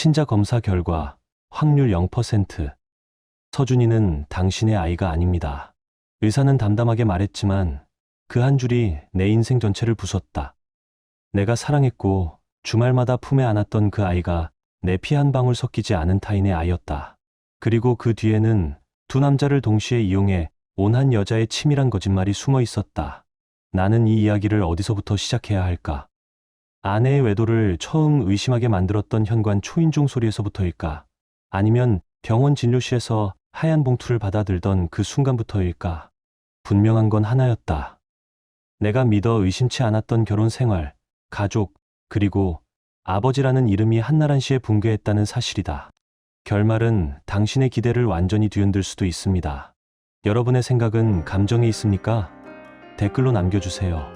친자 검사 결과 확률 0%. 서준이는 당신의 아이가 아닙니다. 의사는 담담하게 말했지만 그 한 줄이 내 인생 전체를 부쉈다. 내가 사랑했고 주말마다 품에 안았던 그 아이가 내 피 한 방울 섞이지 않은 타인의 아이였다. 그리고 그 뒤에는 두 남자를 동시에 이용해 온 한 여자의 치밀한 거짓말이 숨어 있었다. 나는 이 이야기를 어디서부터 시작해야 할까? 아내의 외도를 처음 의심하게 만들었던 현관 초인종 소리에서부터일까? 아니면 병원 진료실에서 하얀 봉투를 받아들던 그 순간부터일까? 분명한 건 하나였다. 내가 믿어 의심치 않았던 결혼 생활, 가족, 그리고 아버지라는 이름이 한나란시에 붕괴했다는 사실이다. 결말은 당신의 기대를 완전히 뒤흔들 수도 있습니다. 여러분의 생각은 감정에 있습니까? 댓글로 남겨주세요.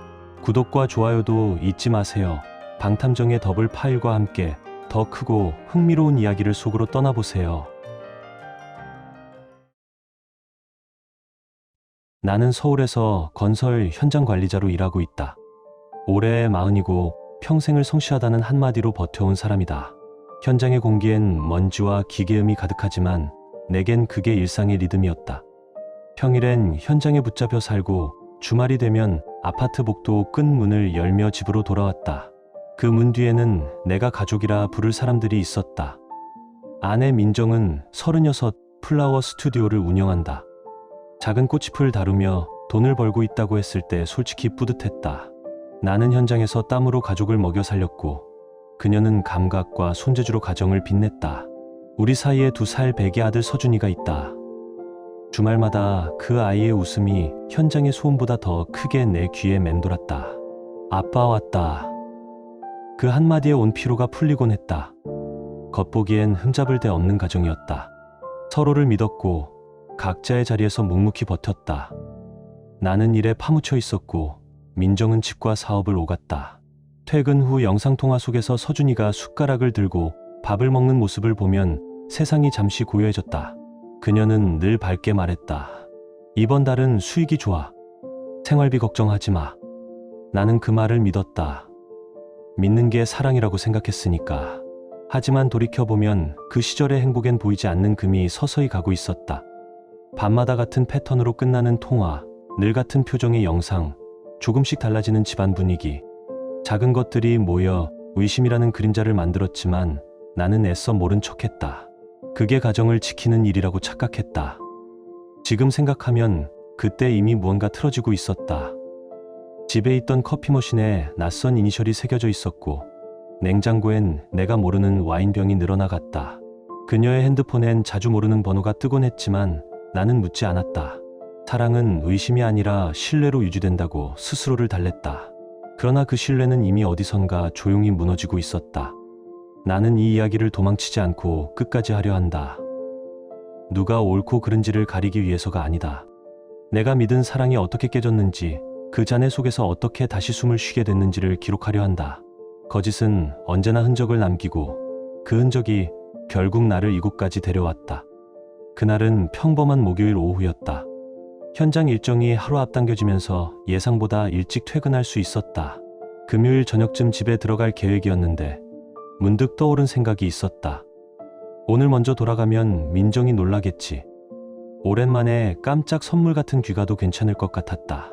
구독과 좋아요도 잊지 마세요. 방탐정의 더블 파일과 함께 더 크고 흥미로운 이야기를 속으로 떠나보세요. 나는 서울에서 건설 현장 관리자로 일하고 있다. 올해 40이고 평생을 성실하다는 한마디로 버텨온 사람이다. 현장의 공기엔 먼지와 기계음이 가득하지만 내겐 그게 일상의 리듬이었다. 평일엔 현장에 붙잡혀 살고 주말이 되면 아파트 복도 끝 문을 열며 집으로 돌아왔다. 그 문 뒤에는 내가 가족이라 부를 사람들이 있었다. 아내 민정은 36 플라워 스튜디오를 운영한다. 작은 꽃잎을 다루며 돈을 벌고 있다고 했을 때 솔직히 뿌듯했다. 나는 현장에서 땀으로 가족을 먹여 살렸고 그녀는 감각과 손재주로 가정을 빛냈다. 우리 사이에 2살 배기 아들 서준이가 있다. 주말마다 그 아이의 웃음이 현장의 소음보다 더 크게 내 귀에 맴돌았다. 아빠 왔다. 그 한마디에 온 피로가 풀리곤 했다. 겉보기엔 흠잡을 데 없는 가정이었다. 서로를 믿었고 각자의 자리에서 묵묵히 버텼다. 나는 일에 파묻혀 있었고 민정은 집과 사업을 오갔다. 퇴근 후 영상통화 속에서 서준이가 숟가락을 들고 밥을 먹는 모습을 보면 세상이 잠시 고요해졌다. 그녀는 늘 밝게 말했다. 이번 달은 수익이 좋아. 생활비 걱정하지 마. 나는 그 말을 믿었다. 믿는 게 사랑이라고 생각했으니까. 하지만 돌이켜보면 그 시절의 행복엔 보이지 않는 금이 서서히 가고 있었다. 밤마다 같은 패턴으로 끝나는 통화, 늘 같은 표정의 영상, 조금씩 달라지는 집안 분위기. 작은 것들이 모여 의심이라는 그림자를 만들었지만 나는 애써 모른 척했다. 그게 가정을 지키는 일이라고 착각했다. 지금 생각하면 그때 이미 무언가 틀어지고 있었다. 집에 있던 커피 머신에 낯선 이니셜이 새겨져 있었고 냉장고엔 내가 모르는 와인병이 늘어나갔다. 그녀의 핸드폰엔 자주 모르는 번호가 뜨곤 했지만 나는 묻지 않았다. 사랑은 의심이 아니라 신뢰로 유지된다고 스스로를 달랬다. 그러나 그 신뢰는 이미 어디선가 조용히 무너지고 있었다. 나는 이 이야기를 도망치지 않고 끝까지 하려 한다. 누가 옳고 그른지를 가리기 위해서가 아니다. 내가 믿은 사랑이 어떻게 깨졌는지, 그 잔해 속에서 어떻게 다시 숨을 쉬게 됐는지를 기록하려 한다. 거짓은 언제나 흔적을 남기고 그 흔적이 결국 나를 이곳까지 데려왔다. 그날은 평범한 목요일 오후였다. 현장 일정이 하루 앞당겨지면서 예상보다 일찍 퇴근할 수 있었다. 금요일 저녁쯤 집에 들어갈 계획이었는데 문득 떠오른 생각이 있었다. 오늘 먼저 돌아가면 민정이 놀라겠지. 오랜만에 깜짝 선물 같은 귀가도 괜찮을 것 같았다.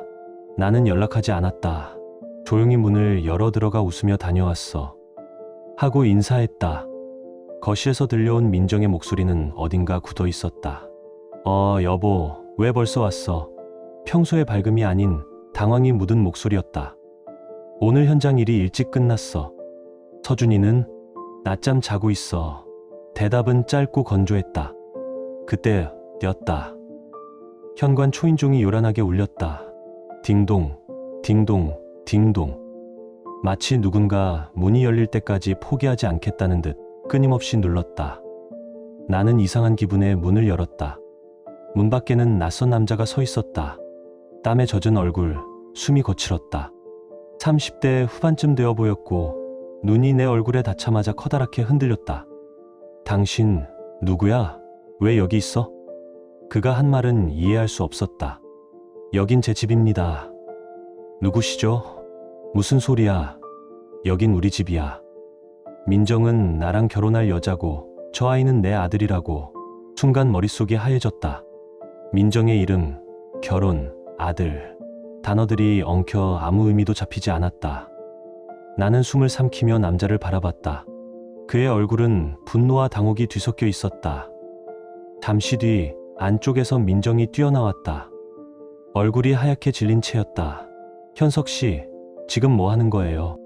나는 연락하지 않았다. 조용히 문을 열어 들어가 웃으며 다녀왔어. 하고 인사했다. 거실에서 들려온 민정의 목소리는 어딘가 굳어 있었다. 여보, 왜 벌써 왔어? 평소의 밝음이 아닌 당황이 묻은 목소리였다. 오늘 현장 일이 일찍 끝났어. 서준이는? 낮잠 자고 있어. 대답은 짧고 건조했다. 그때였다. 현관 초인종이 요란하게 울렸다. 딩동, 딩동, 딩동. 마치 누군가 문이 열릴 때까지 포기하지 않겠다는 듯 끊임없이 눌렀다. 나는 이상한 기분에 문을 열었다. 문 밖에는 낯선 남자가 서 있었다. 땀에 젖은 얼굴, 숨이 거칠었다. 30대 후반쯤 되어 보였고 눈이 내 얼굴에 닿자마자 커다랗게 흔들렸다. 당신 누구야? 왜 여기 있어? 그가 한 말은 이해할 수 없었다. 여긴 제 집입니다. 누구시죠? 무슨 소리야? 여긴 우리 집이야. 민정은 나랑 결혼할 여자고 저 아이는 내 아들이라고. 순간 머릿속이 하얘졌다. 민정의 이름, 결혼, 아들. 단어들이 엉켜 아무 의미도 잡히지 않았다. 나는 숨을 삼키며 남자를 바라봤다. 그의 얼굴은 분노와 당혹이 뒤섞여 있었다. 잠시 뒤 안쪽에서 민정이 뛰어나왔다. 얼굴이 하얗게 질린 채였다. 현석 씨, 지금 뭐 하는 거예요?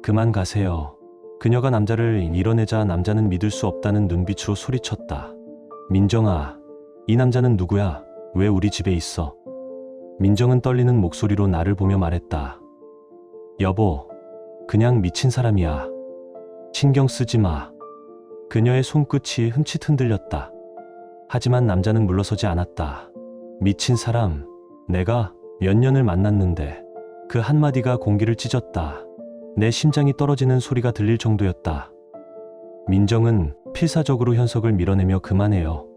그만 가세요. 그녀가 남자를 밀어내자 남자는 믿을 수 없다는 눈빛으로 소리쳤다. 민정아, 이 남자는 누구야? 왜 우리 집에 있어? 민정은 떨리는 목소리로 나를 보며 말했다. 여보, 그냥 미친 사람이야. 신경 쓰지 마. 그녀의 손끝이 흠칫 흔들렸다. 하지만 남자는 물러서지 않았다. 미친 사람, 내가 몇 년을 만났는데. 그 한마디가 공기를 찢었다. 내 심장이 떨어지는 소리가 들릴 정도였다. 민정은 필사적으로 현석을 밀어내며 그만해요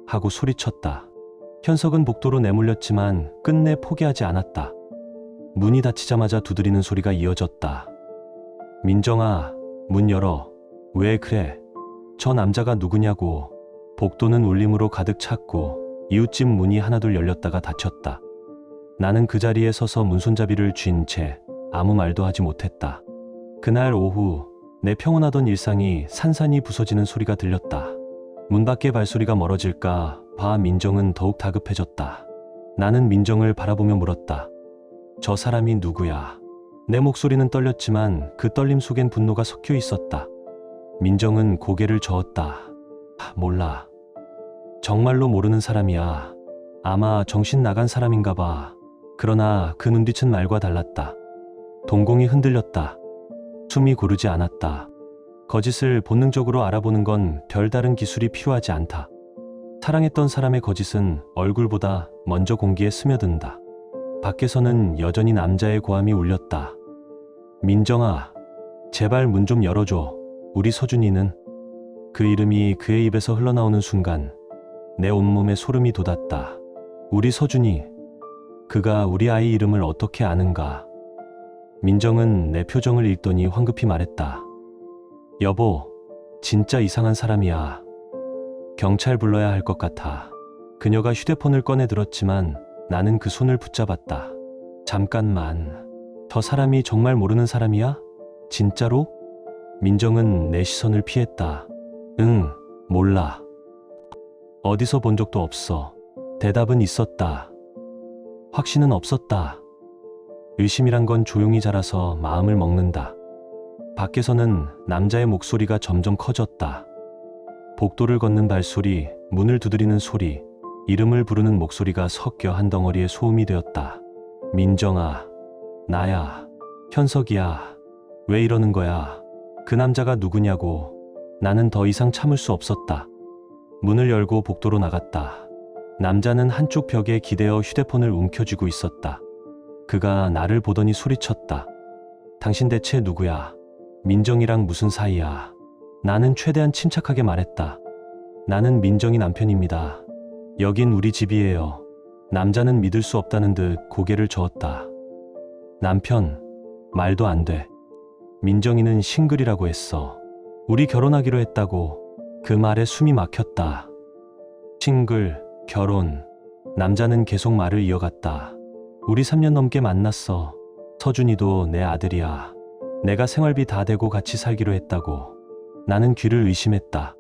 하고 소리쳤다. 현석은 복도로 내몰렸지만 끝내 포기하지 않았다. 문이 닫히자마자 두드리는 소리가 이어졌다. 민정아, 문 열어. 왜 그래? 저 남자가 누구냐고. 복도는 울림으로 가득 찼고 이웃집 문이 하나둘 열렸다가 닫혔다. 나는 그 자리에 서서 문손잡이를 쥔 채 아무 말도 하지 못했다. 그날 오후 내 평온하던 일상이 산산이 부서지는 소리가 들렸다. 문 밖의 발소리가 멀어질까 봐 민정은 더욱 다급해졌다. 나는 민정을 바라보며 물었다. 저 사람이 누구야? 내 목소리는 떨렸지만 그 떨림 속엔 분노가 섞여 있었다. 민정은 고개를 저었다. 몰라. 정말로 모르는 사람이야. 아마 정신 나간 사람인가 봐. 그러나 그 눈빛은 말과 달랐다. 동공이 흔들렸다. 숨이 고르지 않았다. 거짓을 본능적으로 알아보는 건 별다른 기술이 필요하지 않다. 사랑했던 사람의 거짓은 얼굴보다 먼저 공기에 스며든다. 밖에서는 여전히 남자의 고함이 울렸다. 민정아, 제발 문 좀 열어줘. 우리 서준이는? 그 이름이 그의 입에서 흘러나오는 순간 내 온몸에 소름이 돋았다. 우리 서준이, 그가 우리 아이 이름을 어떻게 아는가? 민정은 내 표정을 읽더니 황급히 말했다. 여보, 진짜 이상한 사람이야. 경찰 불러야 할 것 같아. 그녀가 휴대폰을 꺼내 들었지만 나는 그 손을 붙잡았다. 잠깐만. 저 사람이 정말 모르는 사람이야? 진짜로? 민정은 내 시선을 피했다. 응, 몰라. 어디서 본 적도 없어. 대답은 있었다. 확신은 없었다. 의심이란 건 조용히 자라서 마음을 먹는다. 밖에서는 남자의 목소리가 점점 커졌다. 복도를 걷는 발소리, 문을 두드리는 소리, 이름을 부르는 목소리가 섞여 한 덩어리의 소음이 되었다. 민정아, 나야. 현석이야. 왜 이러는 거야? 그 남자가 누구냐고. 나는 더 이상 참을 수 없었다. 문을 열고 복도로 나갔다. 남자는 한쪽 벽에 기대어 휴대폰을 움켜쥐고 있었다. 그가 나를 보더니 소리쳤다. 당신 대체 누구야? 민정이랑 무슨 사이야? 나는 최대한 침착하게 말했다. 나는 민정이 남편입니다. 여긴 우리 집이에요. 남자는 믿을 수 없다는 듯 고개를 저었다. 남편, 말도 안 돼. 민정이는 싱글이라고 했어. 우리 결혼하기로 했다고. 그 말에 숨이 막혔다. 싱글, 결혼. 남자는 계속 말을 이어갔다. 우리 3년 넘게 만났어. 서준이도 내 아들이야. 내가 생활비 다 대고 같이 살기로 했다고. 나는 귀를 의심했다.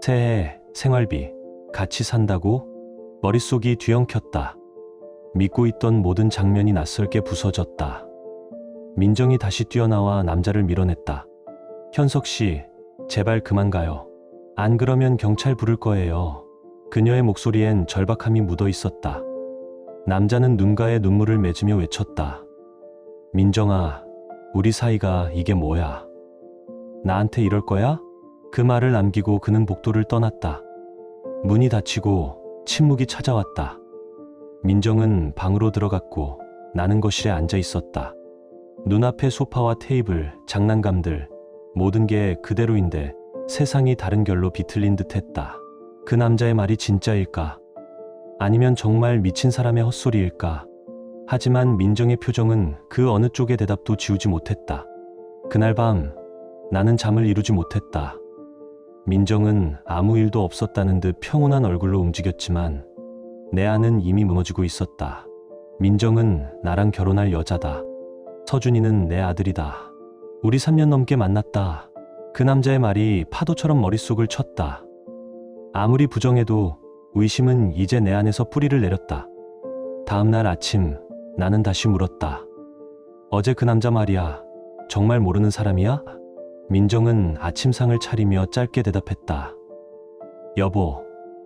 새해, 생활비, 같이 산다고? 머릿속이 뒤엉켰다. 믿고 있던 모든 장면이 낯설게 부서졌다. 민정이 다시 뛰어나와 남자를 밀어냈다. 현석 씨, 제발 그만 가요. 안 그러면 경찰 부를 거예요. 그녀의 목소리엔 절박함이 묻어 있었다. 남자는 눈가에 눈물을 맺으며 외쳤다. 민정아, 우리 사이가 이게 뭐야? 나한테 이럴 거야? 그 말을 남기고 그는 복도를 떠났다. 문이 닫히고 침묵이 찾아왔다. 민정은 방으로 들어갔고 나는 거실에 앉아 있었다. 눈앞에 소파와 테이블, 장난감들, 모든 게 그대로인데 세상이 다른 결로 비틀린 듯했다. 그 남자의 말이 진짜일까? 아니면 정말 미친 사람의 헛소리일까? 하지만 민정의 표정은 그 어느 쪽의 대답도 지우지 못했다. 그날 밤 나는 잠을 이루지 못했다. 민정은 아무 일도 없었다는 듯 평온한 얼굴로 움직였지만 내 안은 이미 무너지고 있었다. 민정은 나랑 결혼할 여자다. 서준이는 내 아들이다. 우리 3년 넘게 만났다. 그 남자의 말이 파도처럼 머릿속을 쳤다. 아무리 부정해도 의심은 이제 내 안에서 뿌리를 내렸다. 다음 날 아침 나는 다시 물었다. 어제 그 남자 말이야. 정말 모르는 사람이야? 민정은 아침상을 차리며 짧게 대답했다. 여보,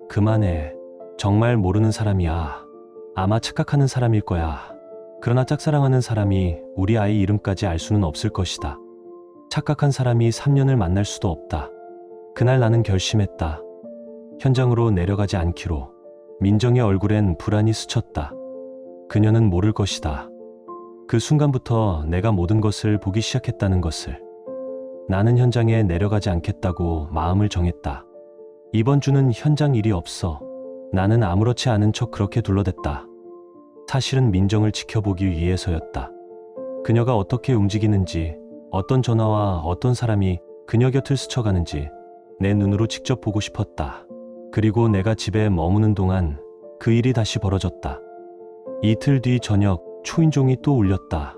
그만해. 정말 모르는 사람이야. 아마 착각하는 사람일 거야. 그러나 짝사랑하는 사람이 우리 아이 이름까지 알 수는 없을 것이다. 착각한 사람이 3년을 만날 수도 없다. 그날 나는 결심했다. 현장으로 내려가지 않기로. 민정의 얼굴엔 불안이 스쳤다. 그녀는 모를 것이다. 그 순간부터 내가 모든 것을 보기 시작했다는 것을. 나는 현장에 내려가지 않겠다고 마음을 정했다. 이번 주는 현장 일이 없어. 나는 아무렇지 않은 척 그렇게 둘러댔다. 사실은 민정을 지켜보기 위해서였다. 그녀가 어떻게 움직이는지, 어떤 전화와 어떤 사람이 그녀 곁을 스쳐가는지 내 눈으로 직접 보고 싶었다. 그리고 내가 집에 머무는 동안 그 일이 다시 벌어졌다. 이틀 뒤 저녁 초인종이 또 울렸다.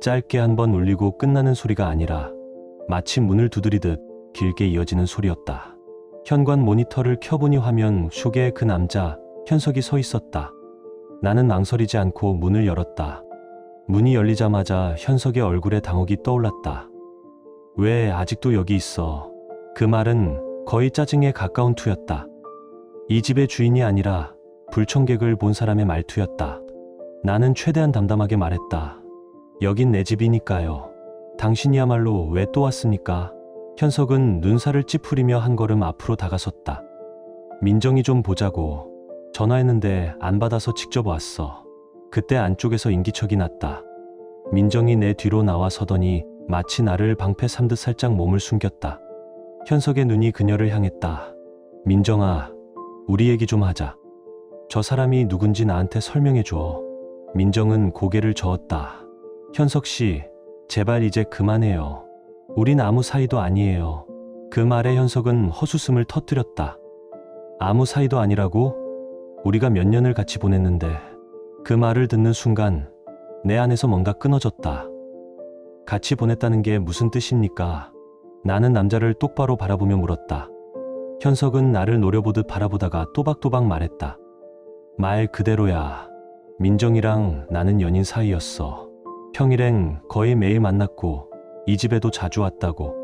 짧게 한 번 울리고 끝나는 소리가 아니라 마치 문을 두드리듯 길게 이어지는 소리였다. 현관 모니터를 켜보니 화면 속에 그 남자 현석이 서 있었다. 나는 망설이지 않고 문을 열었다. 문이 열리자마자 현석의 얼굴에 당혹이 떠올랐다. 왜 아직도 여기 있어? 그 말은 거의 짜증에 가까운 투였다. 이 집의 주인이 아니라 불청객을 본 사람의 말투였다. 나는 최대한 담담하게 말했다. 여긴 내 집이니까요. 당신이야말로 왜 또 왔습니까? 현석은 눈살을 찌푸리며 한 걸음 앞으로 다가섰다. 민정이 좀 보자고. 전화했는데 안 받아서 직접 왔어. 그때 안쪽에서 인기척이 났다. 민정이 내 뒤로 나와 서더니 마치 나를 방패 삼듯 살짝 몸을 숨겼다. 현석의 눈이 그녀를 향했다. 민정아, 우리 얘기 좀 하자. 저 사람이 누군지 나한테 설명해 줘. 민정은 고개를 저었다. 현석 씨, 제발 이제 그만해요. 우린 아무 사이도 아니에요. 그 말에 현석은 헛웃음을 터뜨렸다. 아무 사이도 아니라고? 우리가 몇 년을 같이 보냈는데. 그 말을 듣는 순간 내 안에서 뭔가 끊어졌다. 같이 보냈다는 게 무슨 뜻입니까? 나는 남자를 똑바로 바라보며 물었다. 현석은 나를 노려보듯 바라보다가 또박또박 말했다. 말 그대로야. 민정이랑 나는 연인 사이였어. 평일엔 거의 매일 만났고 이 집에도 자주 왔다고.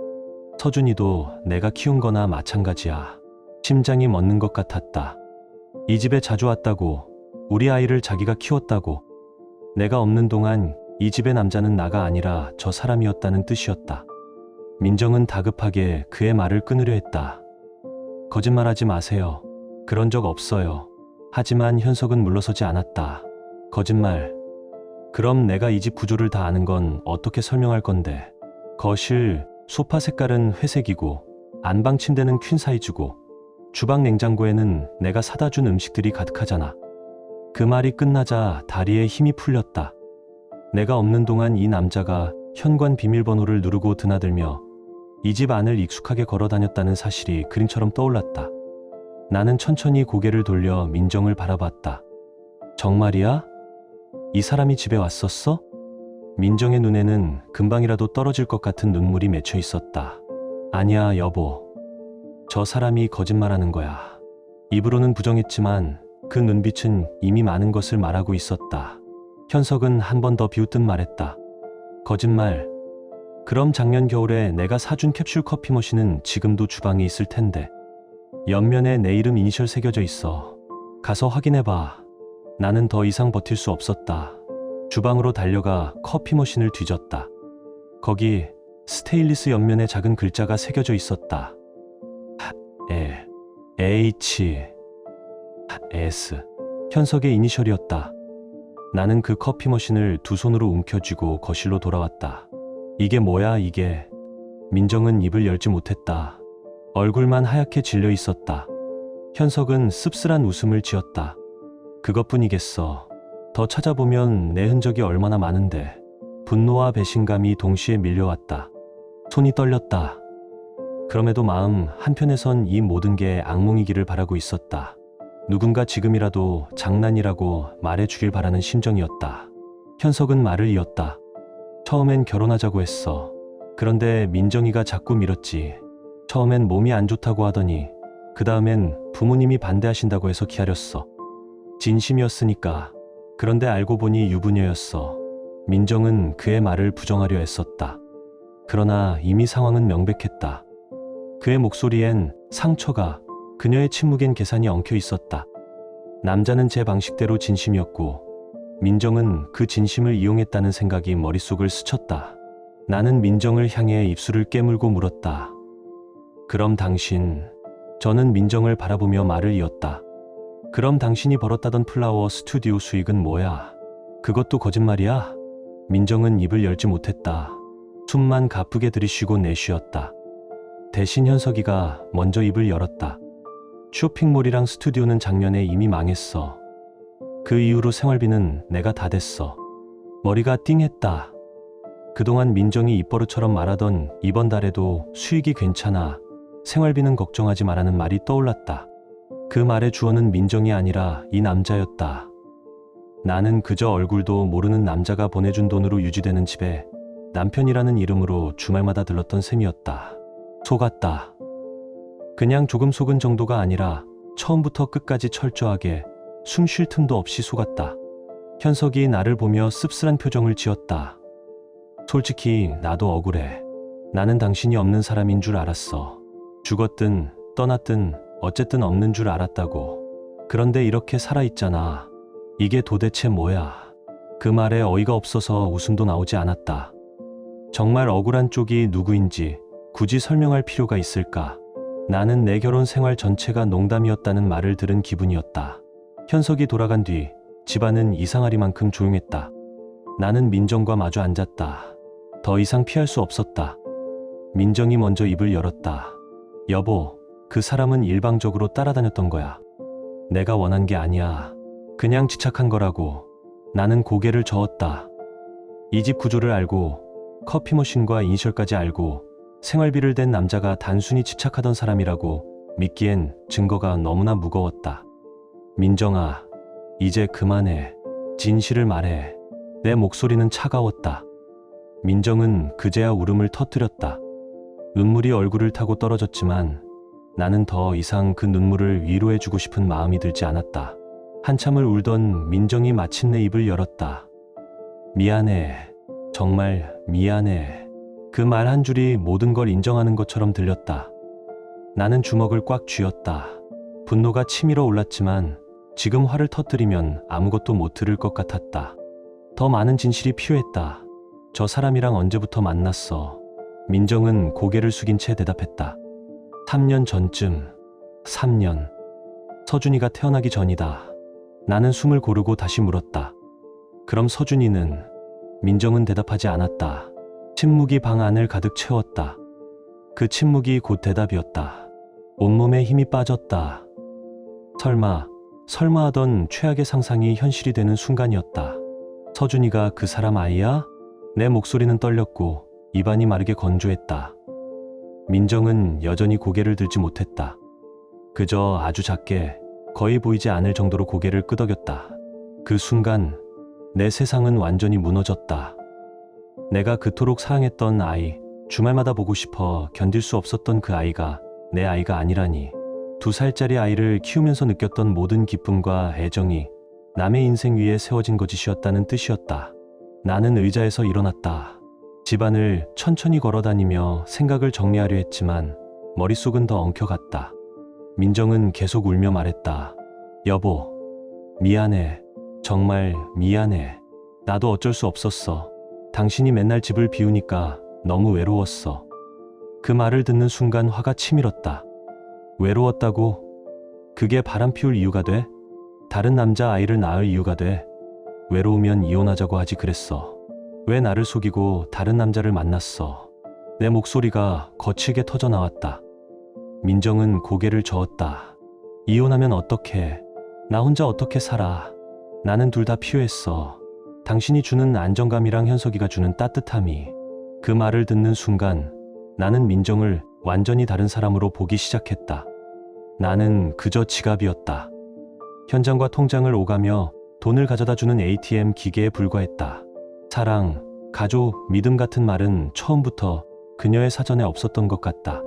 서준이도 내가 키운 거나 마찬가지야. 심장이 멎는 것 같았다. 이 집에 자주 왔다고. 우리 아이를 자기가 키웠다고. 내가 없는 동안 이 집의 남자는 나가 아니라 저 사람이었다는 뜻이었다. 민정은 다급하게 그의 말을 끊으려 했다. 거짓말하지 마세요. 그런 적 없어요. 하지만 현석은 물러서지 않았다. 거짓말. 그럼 내가 이 집 구조를 다 아는 건 어떻게 설명할 건데. 거실, 소파 색깔은 회색이고 안방 침대는 퀸 사이즈고 주방 냉장고에는 내가 사다 준 음식들이 가득하잖아. 그 말이 끝나자 다리에 힘이 풀렸다. 내가 없는 동안 이 남자가 현관 비밀번호를 누르고 드나들며 이 집 안을 익숙하게 걸어 다녔다는 사실이 그림처럼 떠올랐다. 나는 천천히 고개를 돌려 민정을 바라봤다. 정말이야? 이 사람이 집에 왔었어? 민정의 눈에는 금방이라도 떨어질 것 같은 눈물이 맺혀 있었다. 아니야, 여보. 저 사람이 거짓말하는 거야. 입으로는 부정했지만 그 눈빛은 이미 많은 것을 말하고 있었다. 현석은 한 번 더 비웃듯 말했다. 거짓말. 그럼 작년 겨울에 내가 사준 캡슐 커피 머신은 지금도 주방에 있을 텐데. 옆면에 내 이름 이니셜 새겨져 있어. 가서 확인해봐. 나는 더 이상 버틸 수 없었다. 주방으로 달려가 커피 머신을 뒤졌다. 거기 스테인리스 옆면에 작은 글자가 새겨져 있었다. H S. 현석의 이니셜이었다. 나는 그 커피 머신을 두 손으로 움켜쥐고 거실로 돌아왔다. 이게 뭐야 이게. 민정은 입을 열지 못했다. 얼굴만 하얗게 질려 있었다. 현석은 씁쓸한 웃음을 지었다. 그것뿐이겠어. 더 찾아보면 내 흔적이 얼마나 많은데. 분노와 배신감이 동시에 밀려왔다. 손이 떨렸다. 그럼에도 마음 한편에선 이 모든 게 악몽이기를 바라고 있었다. 누군가 지금이라도 장난이라고 말해주길 바라는 심정이었다. 현석은 말을 이었다. 처음엔 결혼하자고 했어. 그런데 민정이가 자꾸 밀었지. 처음엔 몸이 안 좋다고 하더니 그 다음엔 부모님이 반대하신다고 해서 기다렸어. 진심이었으니까. 그런데 알고 보니 유부녀였어. 민정은 그의 말을 부정하려 애썼다. 그러나 이미 상황은 명백했다. 그의 목소리엔 상처가, 그녀의 침묵엔 계산이 엉켜 있었다. 남자는 제 방식대로 진심이었고 민정은 그 진심을 이용했다는 생각이 머릿속을 스쳤다. 나는 민정을 향해 입술을 깨물고 물었다. 그럼 당신... 저는 민정을 바라보며 말을 이었다. 그럼 당신이 벌었다던 플라워 스튜디오 수익은 뭐야? 그것도 거짓말이야? 민정은 입을 열지 못했다. 숨만 가쁘게 들이쉬고 내쉬었다. 대신 현석이가 먼저 입을 열었다. 쇼핑몰이랑 스튜디오는 작년에 이미 망했어. 그 이후로 생활비는 내가 다 댔어. 머리가 띵했다. 그동안 민정이 입버릇처럼 말하던 이번 달에도 수익이 괜찮아. 생활비는 걱정하지 마라는 말이 떠올랐다. 그 말의 주어는 민정이 아니라 이 남자였다. 나는 그저 얼굴도 모르는 남자가 보내준 돈으로 유지되는 집에 남편이라는 이름으로 주말마다 들렀던 셈이었다. 속았다. 그냥 조금 속은 정도가 아니라 처음부터 끝까지 철저하게 숨 쉴 틈도 없이 속았다. 현석이 나를 보며 씁쓸한 표정을 지었다. 솔직히 나도 억울해. 나는 당신이 없는 사람인 줄 알았어. 죽었든 떠났든 어쨌든 없는 줄 알았다고. 그런데 이렇게 살아있잖아. 이게 도대체 뭐야. 그 말에 어이가 없어서 웃음도 나오지 않았다. 정말 억울한 쪽이 누구인지 굳이 설명할 필요가 있을까. 나는 내 결혼 생활 전체가 농담이었다는 말을 들은 기분이었다. 현석이 돌아간 뒤 집안은 이상하리만큼 조용했다. 나는 민정과 마주 앉았다. 더 이상 피할 수 없었다. 민정이 먼저 입을 열었다. 여보, 그 사람은 일방적으로 따라다녔던 거야. 내가 원한 게 아니야. 그냥 지착한 거라고. 나는 고개를 저었다. 이 집 구조를 알고 커피 머신과 이니셜까지 알고 생활비를 댄 남자가 단순히 집착하던 사람이라고 믿기엔 증거가 너무나 무거웠다. 민정아, 이제 그만해. 진실을 말해. 내 목소리는 차가웠다. 민정은 그제야 울음을 터뜨렸다. 눈물이 얼굴을 타고 떨어졌지만 나는 더 이상 그 눈물을 위로해주고 싶은 마음이 들지 않았다. 한참을 울던 민정이 마침내 입을 열었다. 미안해. 정말 미안해. 그 말 한 줄이 모든 걸 인정하는 것처럼 들렸다. 나는 주먹을 꽉 쥐었다. 분노가 치밀어 올랐지만 지금 화를 터뜨리면 아무것도 못 들을 것 같았다. 더 많은 진실이 필요했다. 저 사람이랑 언제부터 만났어? 민정은 고개를 숙인 채 대답했다. 3년 전쯤. 3년. 서준이가 태어나기 전이다. 나는 숨을 고르고 다시 물었다. 그럼 서준이는? 민정은 대답하지 않았다. 침묵이 방 안을 가득 채웠다. 그 침묵이 곧 대답이었다. 온몸에 힘이 빠졌다. 설마 하던 최악의 상상이 현실이 되는 순간이었다. 서준이가 그 사람 아이야? 내 목소리는 떨렸고 입안이 마르게 건조했다. 민정은 여전히 고개를 들지 못했다. 그저 아주 작게 거의 보이지 않을 정도로 고개를 끄덕였다. 그 순간 내 세상은 완전히 무너졌다. 내가 그토록 사랑했던 아이, 주말마다 보고 싶어 견딜 수 없었던 그 아이가 내 아이가 아니라니. 2살짜리 아이를 키우면서 느꼈던 모든 기쁨과 애정이 남의 인생 위에 세워진 거짓이었다는 뜻이었다. 나는 의자에서 일어났다. 집안을 천천히 걸어다니며 생각을 정리하려 했지만 머릿속은 더 엉켜갔다. 민정은 계속 울며 말했다. 여보, 미안해. 정말 미안해. 나도 어쩔 수 없었어. 당신이 맨날 집을 비우니까 너무 외로웠어. 그 말을 듣는 순간 화가 치밀었다. 외로웠다고? 그게 바람 피울 이유가 돼? 다른 남자 아이를 낳을 이유가 돼? 외로우면 이혼하자고 하지 그랬어. 왜 나를 속이고 다른 남자를 만났어? 내 목소리가 거칠게 터져 나왔다. 민정은 고개를 저었다. 이혼하면 어떡해? 나 혼자 어떻게 살아? 나는 둘 다 필요했어. 당신이 주는 안정감이랑 현석이가 주는 따뜻함이. 그 말을 듣는 순간 나는 민정을 완전히 다른 사람으로 보기 시작했다. 나는 그저 지갑이었다. 현장과 통장을 오가며 돈을 가져다 주는 ATM 기계에 불과했다. 사랑, 가족, 믿음 같은 말은 처음부터 그녀의 사전에 없었던 것 같다.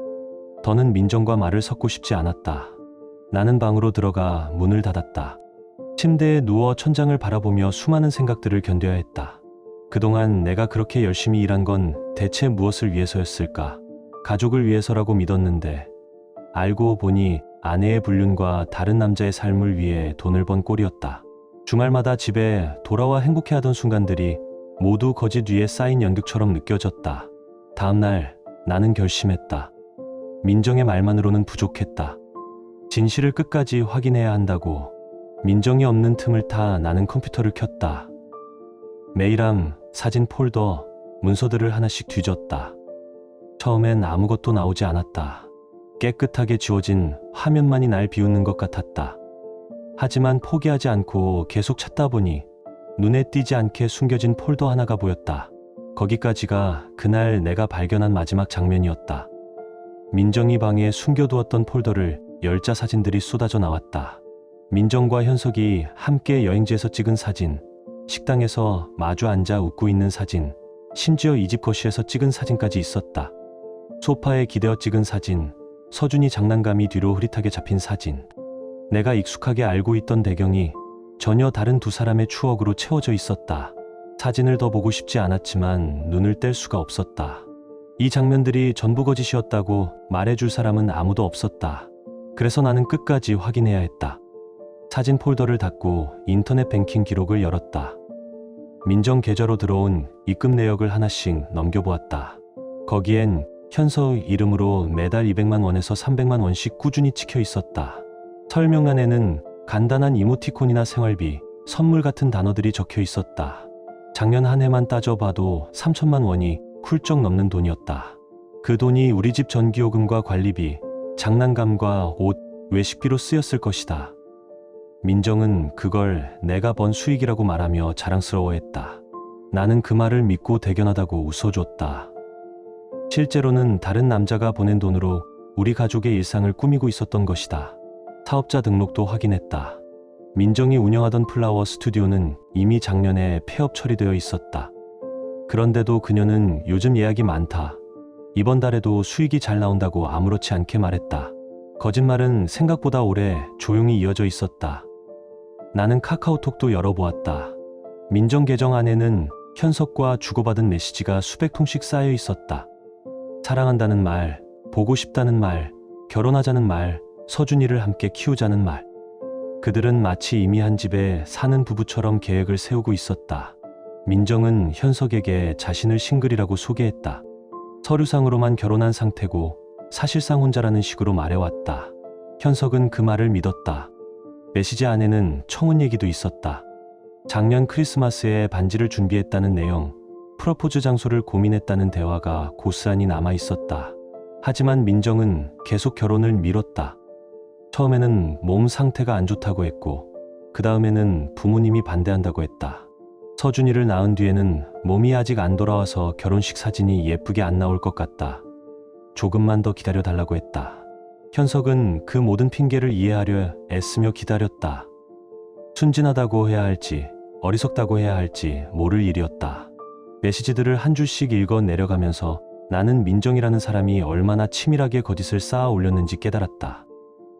더는 민정과 말을 섞고 싶지 않았다. 나는 방으로 들어가 문을 닫았다. 침대에 누워 천장을 바라보며 수많은 생각들을 견뎌야 했다. 그동안 내가 그렇게 열심히 일한 건 대체 무엇을 위해서였을까? 가족을 위해서라고 믿었는데 알고 보니 아내의 불륜과 다른 남자의 삶을 위해 돈을 번 꼴이었다. 주말마다 집에 돌아와 행복해하던 순간들이 모두 거짓 위에 쌓인 연극처럼 느껴졌다. 다음 날 나는 결심했다. 민정의 말만으로는 부족했다. 진실을 끝까지 확인해야 한다고. 민정이 없는 틈을 타 나는 컴퓨터를 켰다. 메일함, 사진 폴더, 문서들을 하나씩 뒤졌다. 처음엔 아무것도 나오지 않았다. 깨끗하게 지워진 화면만이 날 비웃는 것 같았다. 하지만 포기하지 않고 계속 찾다 보니 눈에 띄지 않게 숨겨진 폴더 하나가 보였다. 거기까지가 그날 내가 발견한 마지막 장면이었다. 민정이 방에 숨겨두었던 폴더를 열자 사진들이 쏟아져 나왔다. 민정과 현석이 함께 여행지에서 찍은 사진, 식당에서 마주 앉아 웃고 있는 사진, 심지어 이 집 거실에서 찍은 사진까지 있었다. 소파에 기대어 찍은 사진, 서준이 장난감이 뒤로 흐릿하게 잡힌 사진. 내가 익숙하게 알고 있던 배경이 전혀 다른 두 사람의 추억으로 채워져 있었다. 사진을 더 보고 싶지 않았지만 눈을 뗄 수가 없었다. 이 장면들이 전부 거짓이었다고 말해줄 사람은 아무도 없었다. 그래서 나는 끝까지 확인해야 했다. 사진 폴더를 닫고 인터넷 뱅킹 기록을 열었다. 민정 계좌로 들어온 입금 내역을 하나씩 넘겨보았다. 거기엔 현석 이름으로 매달 200만 원에서 300만 원씩 꾸준히 찍혀 있었다. 설명란에는 간단한 이모티콘이나 생활비, 선물 같은 단어들이 적혀 있었다. 작년 한 해만 따져봐도 3천만 원이 훌쩍 넘는 돈이었다. 그 돈이 우리 집 전기요금과 관리비, 장난감과 옷, 외식비로 쓰였을 것이다. 민정은 그걸 내가 번 수익이라고 말하며 자랑스러워했다. 나는 그 말을 믿고 대견하다고 웃어줬다. 실제로는 다른 남자가 보낸 돈으로 우리 가족의 일상을 꾸미고 있었던 것이다. 사업자 등록도 확인했다. 민정이 운영하던 플라워 스튜디오는 이미 작년에 폐업 처리되어 있었다. 그런데도 그녀는 요즘 예약이 많다. 이번 달에도 수익이 잘 나온다고 아무렇지 않게 말했다. 거짓말은 생각보다 오래 조용히 이어져 있었다. 나는 카카오톡도 열어보았다. 민정 계정 안에는 현석과 주고받은 메시지가 수백 통씩 쌓여 있었다. 사랑한다는 말, 보고 싶다는 말, 결혼하자는 말, 서준이를 함께 키우자는 말. 그들은 마치 이미 한 집에 사는 부부처럼 계획을 세우고 있었다. 민정은 현석에게 자신을 싱글이라고 소개했다. 서류상으로만 결혼한 상태고 사실상 혼자라는 식으로 말해왔다. 현석은 그 말을 믿었다. 메시지 안에는 청혼 얘기도 있었다. 작년 크리스마스에 반지를 준비했다는 내용, 프로포즈 장소를 고민했다는 대화가 고스란히 남아있었다. 하지만 민정은 계속 결혼을 미뤘다. 처음에는 몸 상태가 안 좋다고 했고 그 다음에는 부모님이 반대한다고 했다. 서준이를 낳은 뒤에는 몸이 아직 안 돌아와서 결혼식 사진이 예쁘게 안 나올 것 같다. 조금만 더 기다려달라고 했다. 현석은 그 모든 핑계를 이해하려 애쓰며 기다렸다. 순진하다고 해야 할지 어리석다고 해야 할지 모를 일이었다. 메시지들을 한 줄씩 읽어 내려가면서 나는 민정이라는 사람이 얼마나 치밀하게 거짓을 쌓아 올렸는지 깨달았다.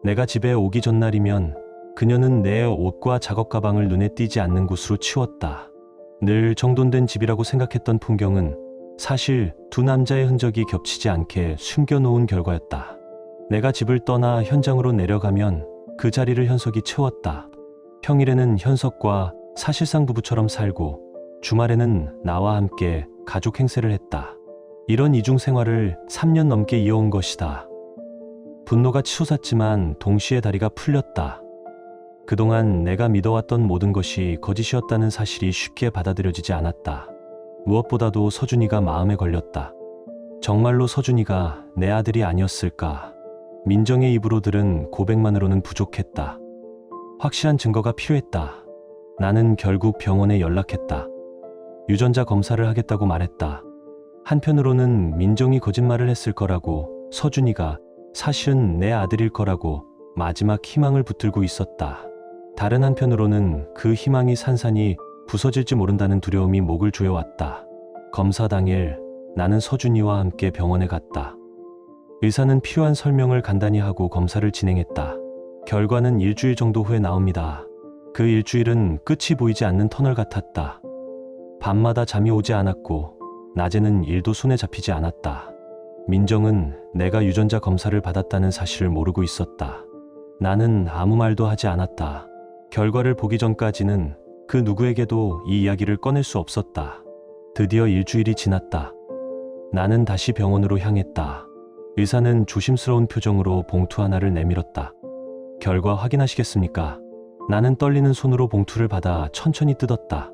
내가 집에 오기 전날이면 그녀는 내 옷과 작업 가방을 눈에 띄지 않는 곳으로 치웠다. 늘 정돈된 집이라고 생각했던 풍경은 사실 두 남자의 흔적이 겹치지 않게 숨겨놓은 결과였다. 내가 집을 떠나 현장으로 내려가면 그 자리를 현석이 채웠다. 평일에는 현석과 사실상 부부처럼 살고 주말에는 나와 함께 가족 행세를 했다. 이런 이중 생활을 3년 넘게 이어온 것이다. 분노가 치솟았지만 동시에 다리가 풀렸다. 그동안 내가 믿어왔던 모든 것이 거짓이었다는 사실이 쉽게 받아들여지지 않았다. 무엇보다도 서준이가 마음에 걸렸다. 정말로 서준이가 내 아들이 아니었을까? 민정의 입으로 들은 고백만으로는 부족했다. 확실한 증거가 필요했다. 나는 결국 병원에 연락했다. 유전자 검사를 하겠다고 말했다. 한편으로는 민정이 거짓말을 했을 거라고, 서준이가 사실은 내 아들일 거라고 마지막 희망을 붙들고 있었다. 다른 한편으로는 그 희망이 산산이 부서질지 모른다는 두려움이 목을 조여왔다. 검사 당일 나는 서준이와 함께 병원에 갔다. 의사는 필요한 설명을 간단히 하고 검사를 진행했다. 결과는 일주일 정도 후에 나옵니다. 그 일주일은 끝이 보이지 않는 터널 같았다. 밤마다 잠이 오지 않았고 낮에는 일도 손에 잡히지 않았다. 민정은 내가 유전자 검사를 받았다는 사실을 모르고 있었다. 나는 아무 말도 하지 않았다. 결과를 보기 전까지는 그 누구에게도 이 이야기를 꺼낼 수 없었다. 드디어 일주일이 지났다. 나는 다시 병원으로 향했다. 의사는 조심스러운 표정으로 봉투 하나를 내밀었다. 결과 확인하시겠습니까? 나는 떨리는 손으로 봉투를 받아 천천히 뜯었다.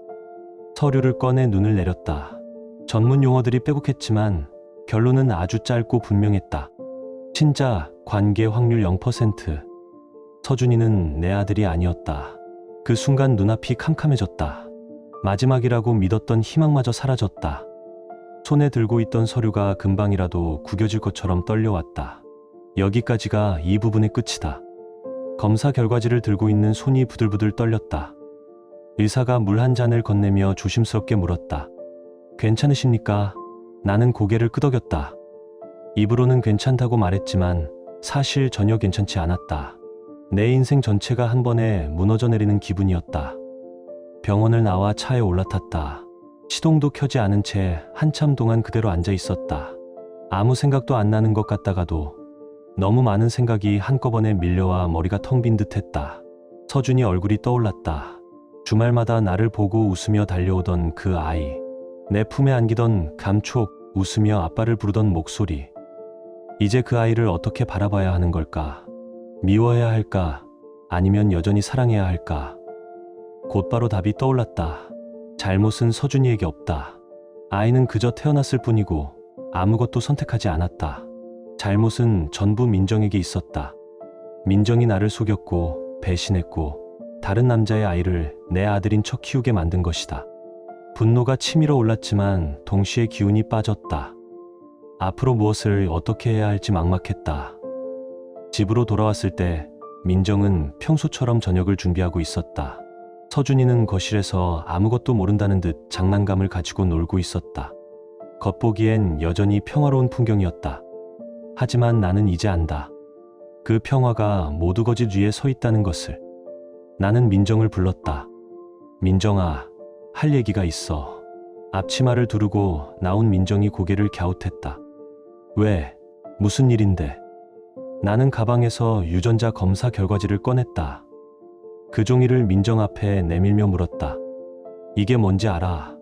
서류를 꺼내 눈을 내렸다. 전문 용어들이 빼곡했지만 결론은 아주 짧고 분명했다. 친자, 관계 확률 0%. 서준이는 내 아들이 아니었다. 그 순간 눈앞이 캄캄해졌다. 마지막이라고 믿었던 희망마저 사라졌다. 손에 들고 있던 서류가 금방이라도 구겨질 것처럼 떨려왔다. 여기까지가 이 부분의 끝이다. 검사 결과지를 들고 있는 손이 부들부들 떨렸다. 의사가 물 한 잔을 건네며 조심스럽게 물었다. 괜찮으십니까? 나는 고개를 끄덕였다. 입으로는 괜찮다고 말했지만 사실 전혀 괜찮지 않았다. 내 인생 전체가 한 번에 무너져 내리는 기분이었다. 병원을 나와 차에 올라탔다. 시동도 켜지 않은 채 한참 동안 그대로 앉아 있었다. 아무 생각도 안 나는 것 같다가도 너무 많은 생각이 한꺼번에 밀려와 머리가 텅 빈 듯했다. 서준이 얼굴이 떠올랐다. 주말마다 나를 보고 웃으며 달려오던 그 아이. 내 품에 안기던 감촉, 웃으며 아빠를 부르던 목소리. 이제 그 아이를 어떻게 바라봐야 하는 걸까? 미워해야 할까? 아니면 여전히 사랑해야 할까? 곧바로 답이 떠올랐다. 잘못은 서준이에게 없다. 아이는 그저 태어났을 뿐이고 아무것도 선택하지 않았다. 잘못은 전부 민정에게 있었다. 민정이 나를 속였고 배신했고 다른 남자의 아이를 내 아들인 척 키우게 만든 것이다. 분노가 치밀어 올랐지만 동시에 기운이 빠졌다. 앞으로 무엇을 어떻게 해야 할지 막막했다. 집으로 돌아왔을 때 민정은 평소처럼 저녁을 준비하고 있었다. 서준이는 거실에서 아무것도 모른다는 듯 장난감을 가지고 놀고 있었다. 겉보기엔 여전히 평화로운 풍경이었다. 하지만 나는 이제 안다. 그 평화가 모두 거짓 위에 서 있다는 것을. 나는 민정을 불렀다. 민정아, 할 얘기가 있어. 앞치마를 두르고 나온 민정이 고개를 갸웃했다. 왜? 무슨 일인데? 나는 가방에서 유전자 검사 결과지를 꺼냈다. 그 종이를 민정 앞에 내밀며 물었다. 이게 뭔지 알아?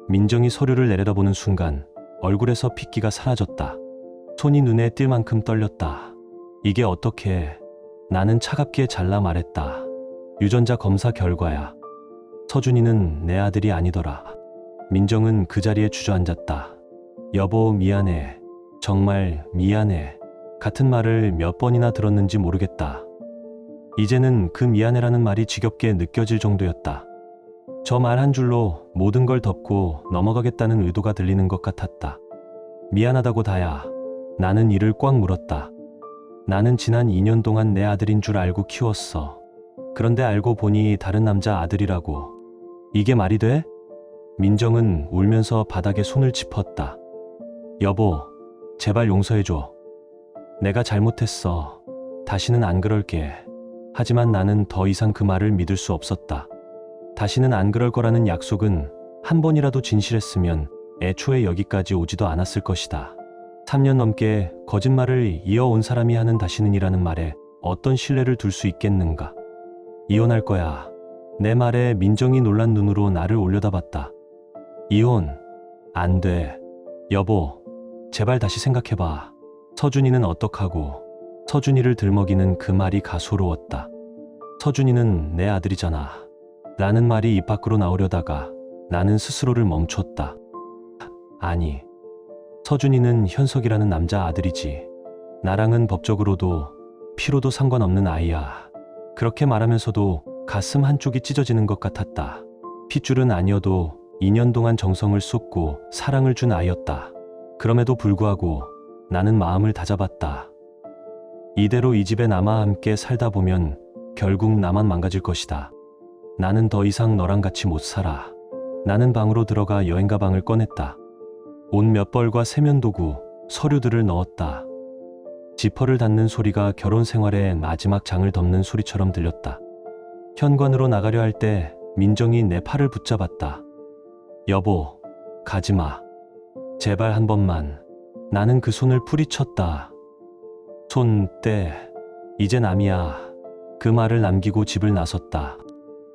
민정이 서류를 내려다보는 순간 얼굴에서 핏기가 사라졌다. 손이 눈에 띌 만큼 떨렸다. 이게 어떻게? 나는 차갑게 잘라 말했다. 유전자 검사 결과야. 서준이는 내 아들이 아니더라. 민정은 그 자리에 주저앉았다. 여보, 미안해. 정말 미안해. 같은 말을 몇 번이나 들었는지 모르겠다. 이제는 그 미안해라는 말이 지겹게 느껴질 정도였다. 저 말 한 줄로 모든 걸 덮고 넘어가겠다는 의도가 들리는 것 같았다. 미안하다고 다야. 나는 이를 꽉 물었다. 나는 지난 2년 동안 내 아들인 줄 알고 키웠어. 그런데 알고 보니 다른 남자 아들이라고. 이게 말이 돼? 민정은 울면서 바닥에 손을 짚었다. 여보, 제발 용서해줘. 내가 잘못했어. 다시는 안 그럴게. 하지만 나는 더 이상 그 말을 믿을 수 없었다. 다시는 안 그럴 거라는 약속은 한 번이라도 진실했으면 애초에 여기까지 오지도 않았을 것이다. 3년 넘게 거짓말을 이어온 사람이 하는 다시는이라는 말에 어떤 신뢰를 둘 수 있겠는가. 이혼할 거야. 내 말에 민정이 놀란 눈으로 나를 올려다봤다. 이혼? 안 돼. 여보, 제발 다시 생각해봐. 서준이는 어떡하고. 서준이를 들먹이는 그 말이 가소로웠다. 서준이는 내 아들이잖아. 라는 말이 입 밖으로 나오려다가 나는 스스로를 멈췄다. 아니, 서준이는 현석이라는 남자 아들이지. 나랑은 법적으로도 피로도 상관없는 아이야. 그렇게 말하면서도 가슴 한쪽이 찢어지는 것 같았다. 핏줄은 아니어도 2년 동안 정성을 쏟고 사랑을 준 아이였다. 3년 넘게 거짓말을 이어온 사람이 하는 다시는이라는 말에 어떤 신뢰를 둘 수 있겠는가. 이혼할 거야. 내 말에 민정이 놀란 눈으로 나를 올려다봤다. 이혼? 안 돼. 여보, 제발 다시 생각해봐. 서준이는 내 아들이잖아. 라는 말이 입 밖으로 나오려다가 나는 스스로를 멈췄다. 아니, 서준이는 현석이라는 남자 아들이지. 나랑은 법적으로도 피로도 상관없는 아이야. 그렇게 말하면서도 가슴 한쪽이 찢어지는 것 같았다. 핏줄은 아니어도 2년 동안 정성을 쏟고 사랑을 준 아이였다. 그럼에도 불구하고 나는 마음을 다잡았다. 이대로 이 집에 남아 함께 살다 보면 결국 나만 망가질 것이다. 나는 더 이상 너랑 같이 못 살아. 나는 방으로 들어가 여행 가방을 꺼냈다. 옷 몇 벌과 세면도구, 서류들을 넣었다. 지퍼를 닫는 소리가 결혼 생활의 마지막 장을 덮는 소리처럼 들렸다. 현관으로 나가려 할 때 민정이 내 팔을 붙잡았다. 여보, 가지마. 제발 한 번만. 나는 그 손을 뿌리쳤다. 손 떼. 이제 남이야. 그 말을 남기고 집을 나섰다.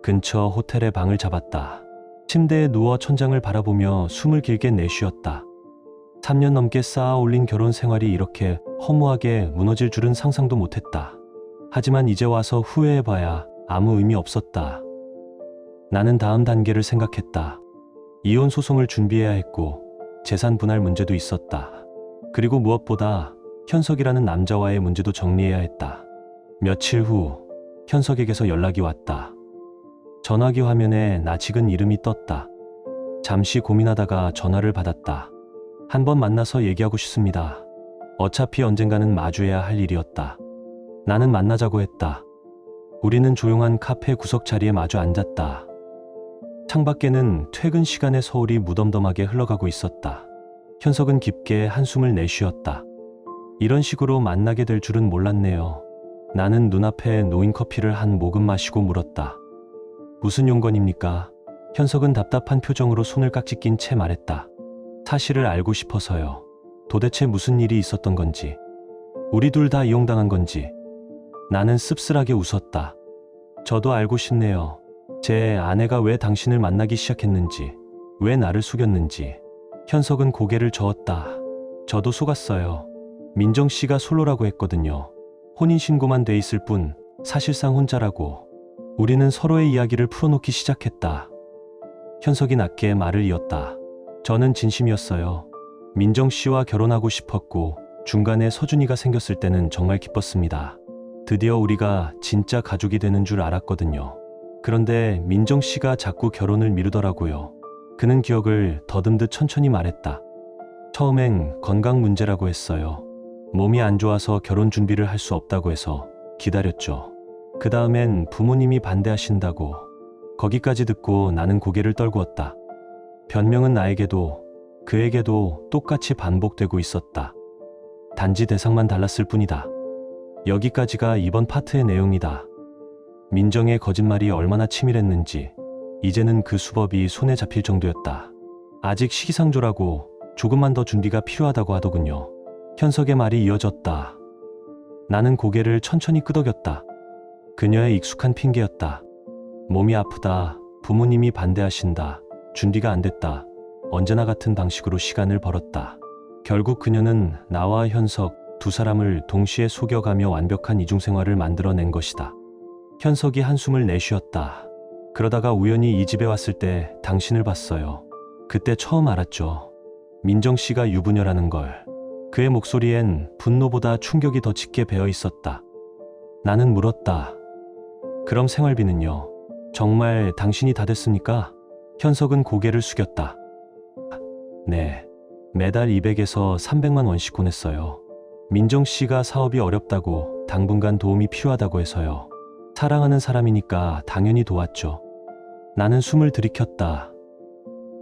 근처 호텔에 방을 잡았다. 침대에 누워 천장을 바라보며 숨을 길게 내쉬었다. 3년 넘게 쌓아 올린 결혼 생활이 이렇게 허무하게 무너질 줄은 상상도 못했다. 하지만 이제 와서 후회해봐야 아무 의미 없었다. 나는 다음 단계를 생각했다. 이혼 소송을 준비해야 했고 재산 분할 문제도 있었다. 그리고 무엇보다 현석이라는 남자와의 문제도 정리해야 했다. 며칠 후 현석에게서 연락이 왔다. 전화기 화면에 낯익은 이름이 떴다. 잠시 고민하다가 전화를 받았다. 한번 만나서 얘기하고 싶습니다. 어차피 언젠가는 마주해야 할 일이었다. 나는 만나자고 했다. 우리는 조용한 카페 구석 자리에 마주 앉았다. 창밖에는 퇴근 시간의 서울이 무덤덤하게 흘러가고 있었다. 현석은 깊게 한숨을 내쉬었다. 이런 식으로 만나게 될 줄은 몰랐네요. 나는 눈앞에 놓인 커피를 한 모금 마시고 물었다. 무슨 용건입니까? 현석은 답답한 표정으로 손을 깍지 낀 채 말했다. 사실을 알고 싶어서요. 도대체 무슨 일이 있었던 건지. 우리 둘 다 이용당한 건지. 나는 씁쓸하게 웃었다. 저도 알고 싶네요. 제 아내가 왜 당신을 만나기 시작했는지, 왜 나를 속였는지. 현석은 고개를 저었다. 저도 속았어요. 민정 씨가 솔로라고 했거든요. 혼인신고만 돼 있을 뿐 사실상 혼자라고. 우리는 서로의 이야기를 풀어놓기 시작했다. 현석이 낮게 말을 이었다. 저는 진심이었어요. 민정 씨와 결혼하고 싶었고 중간에 서준이가 생겼을 때는 정말 기뻤습니다. 드디어 우리가 진짜 가족이 되는 줄 알았거든요. 그런데 민정 씨가 자꾸 결혼을 미루더라고요. 그는 기억을 더듬듯 천천히 말했다. 처음엔 건강 문제라고 했어요. 몸이 안 좋아서 결혼 준비를 할 수 없다고 해서 기다렸죠. 그 다음엔 부모님이 반대하신다고. 거기까지 듣고 나는 고개를 떨구었다. 변명은 나에게도 그에게도 똑같이 반복되고 있었다. 단지 대상만 달랐을 뿐이다. 여기까지가 이번 파트의 내용이다. 민정의 거짓말이 얼마나 치밀했는지 이제는 그 수법이 손에 잡힐 정도였다. 아직 시기상조라고 조금만 더 준비가 필요하다고 하더군요. 현석의 말이 이어졌다. 나는 고개를 천천히 끄덕였다. 그녀의 익숙한 핑계였다. 몸이 아프다. 부모님이 반대하신다. 준비가 안 됐다. 언제나 같은 방식으로 시간을 벌었다. 결국 그녀는 나와 현석 두 사람을 동시에 속여가며 완벽한 이중생활을 만들어낸 것이다. 현석이 한숨을 내쉬었다. 그러다가 우연히 이 집에 왔을 때 당신을 봤어요. 그때 처음 알았죠. 민정 씨가 유부녀라는 걸. 그의 목소리엔 분노보다 충격이 더 짙게 배어 있었다. 나는 물었다. 그럼 생활비는요? 정말 당신이 다 됐습니까? 현석은 고개를 숙였다. 네. 매달 200에서 300만 원씩 보냈어요. 민정 씨가 사업이 어렵다고 당분간 도움이 필요하다고 해서요. 사랑하는 사람이니까 당연히 도왔죠. 나는 숨을 들이켰다.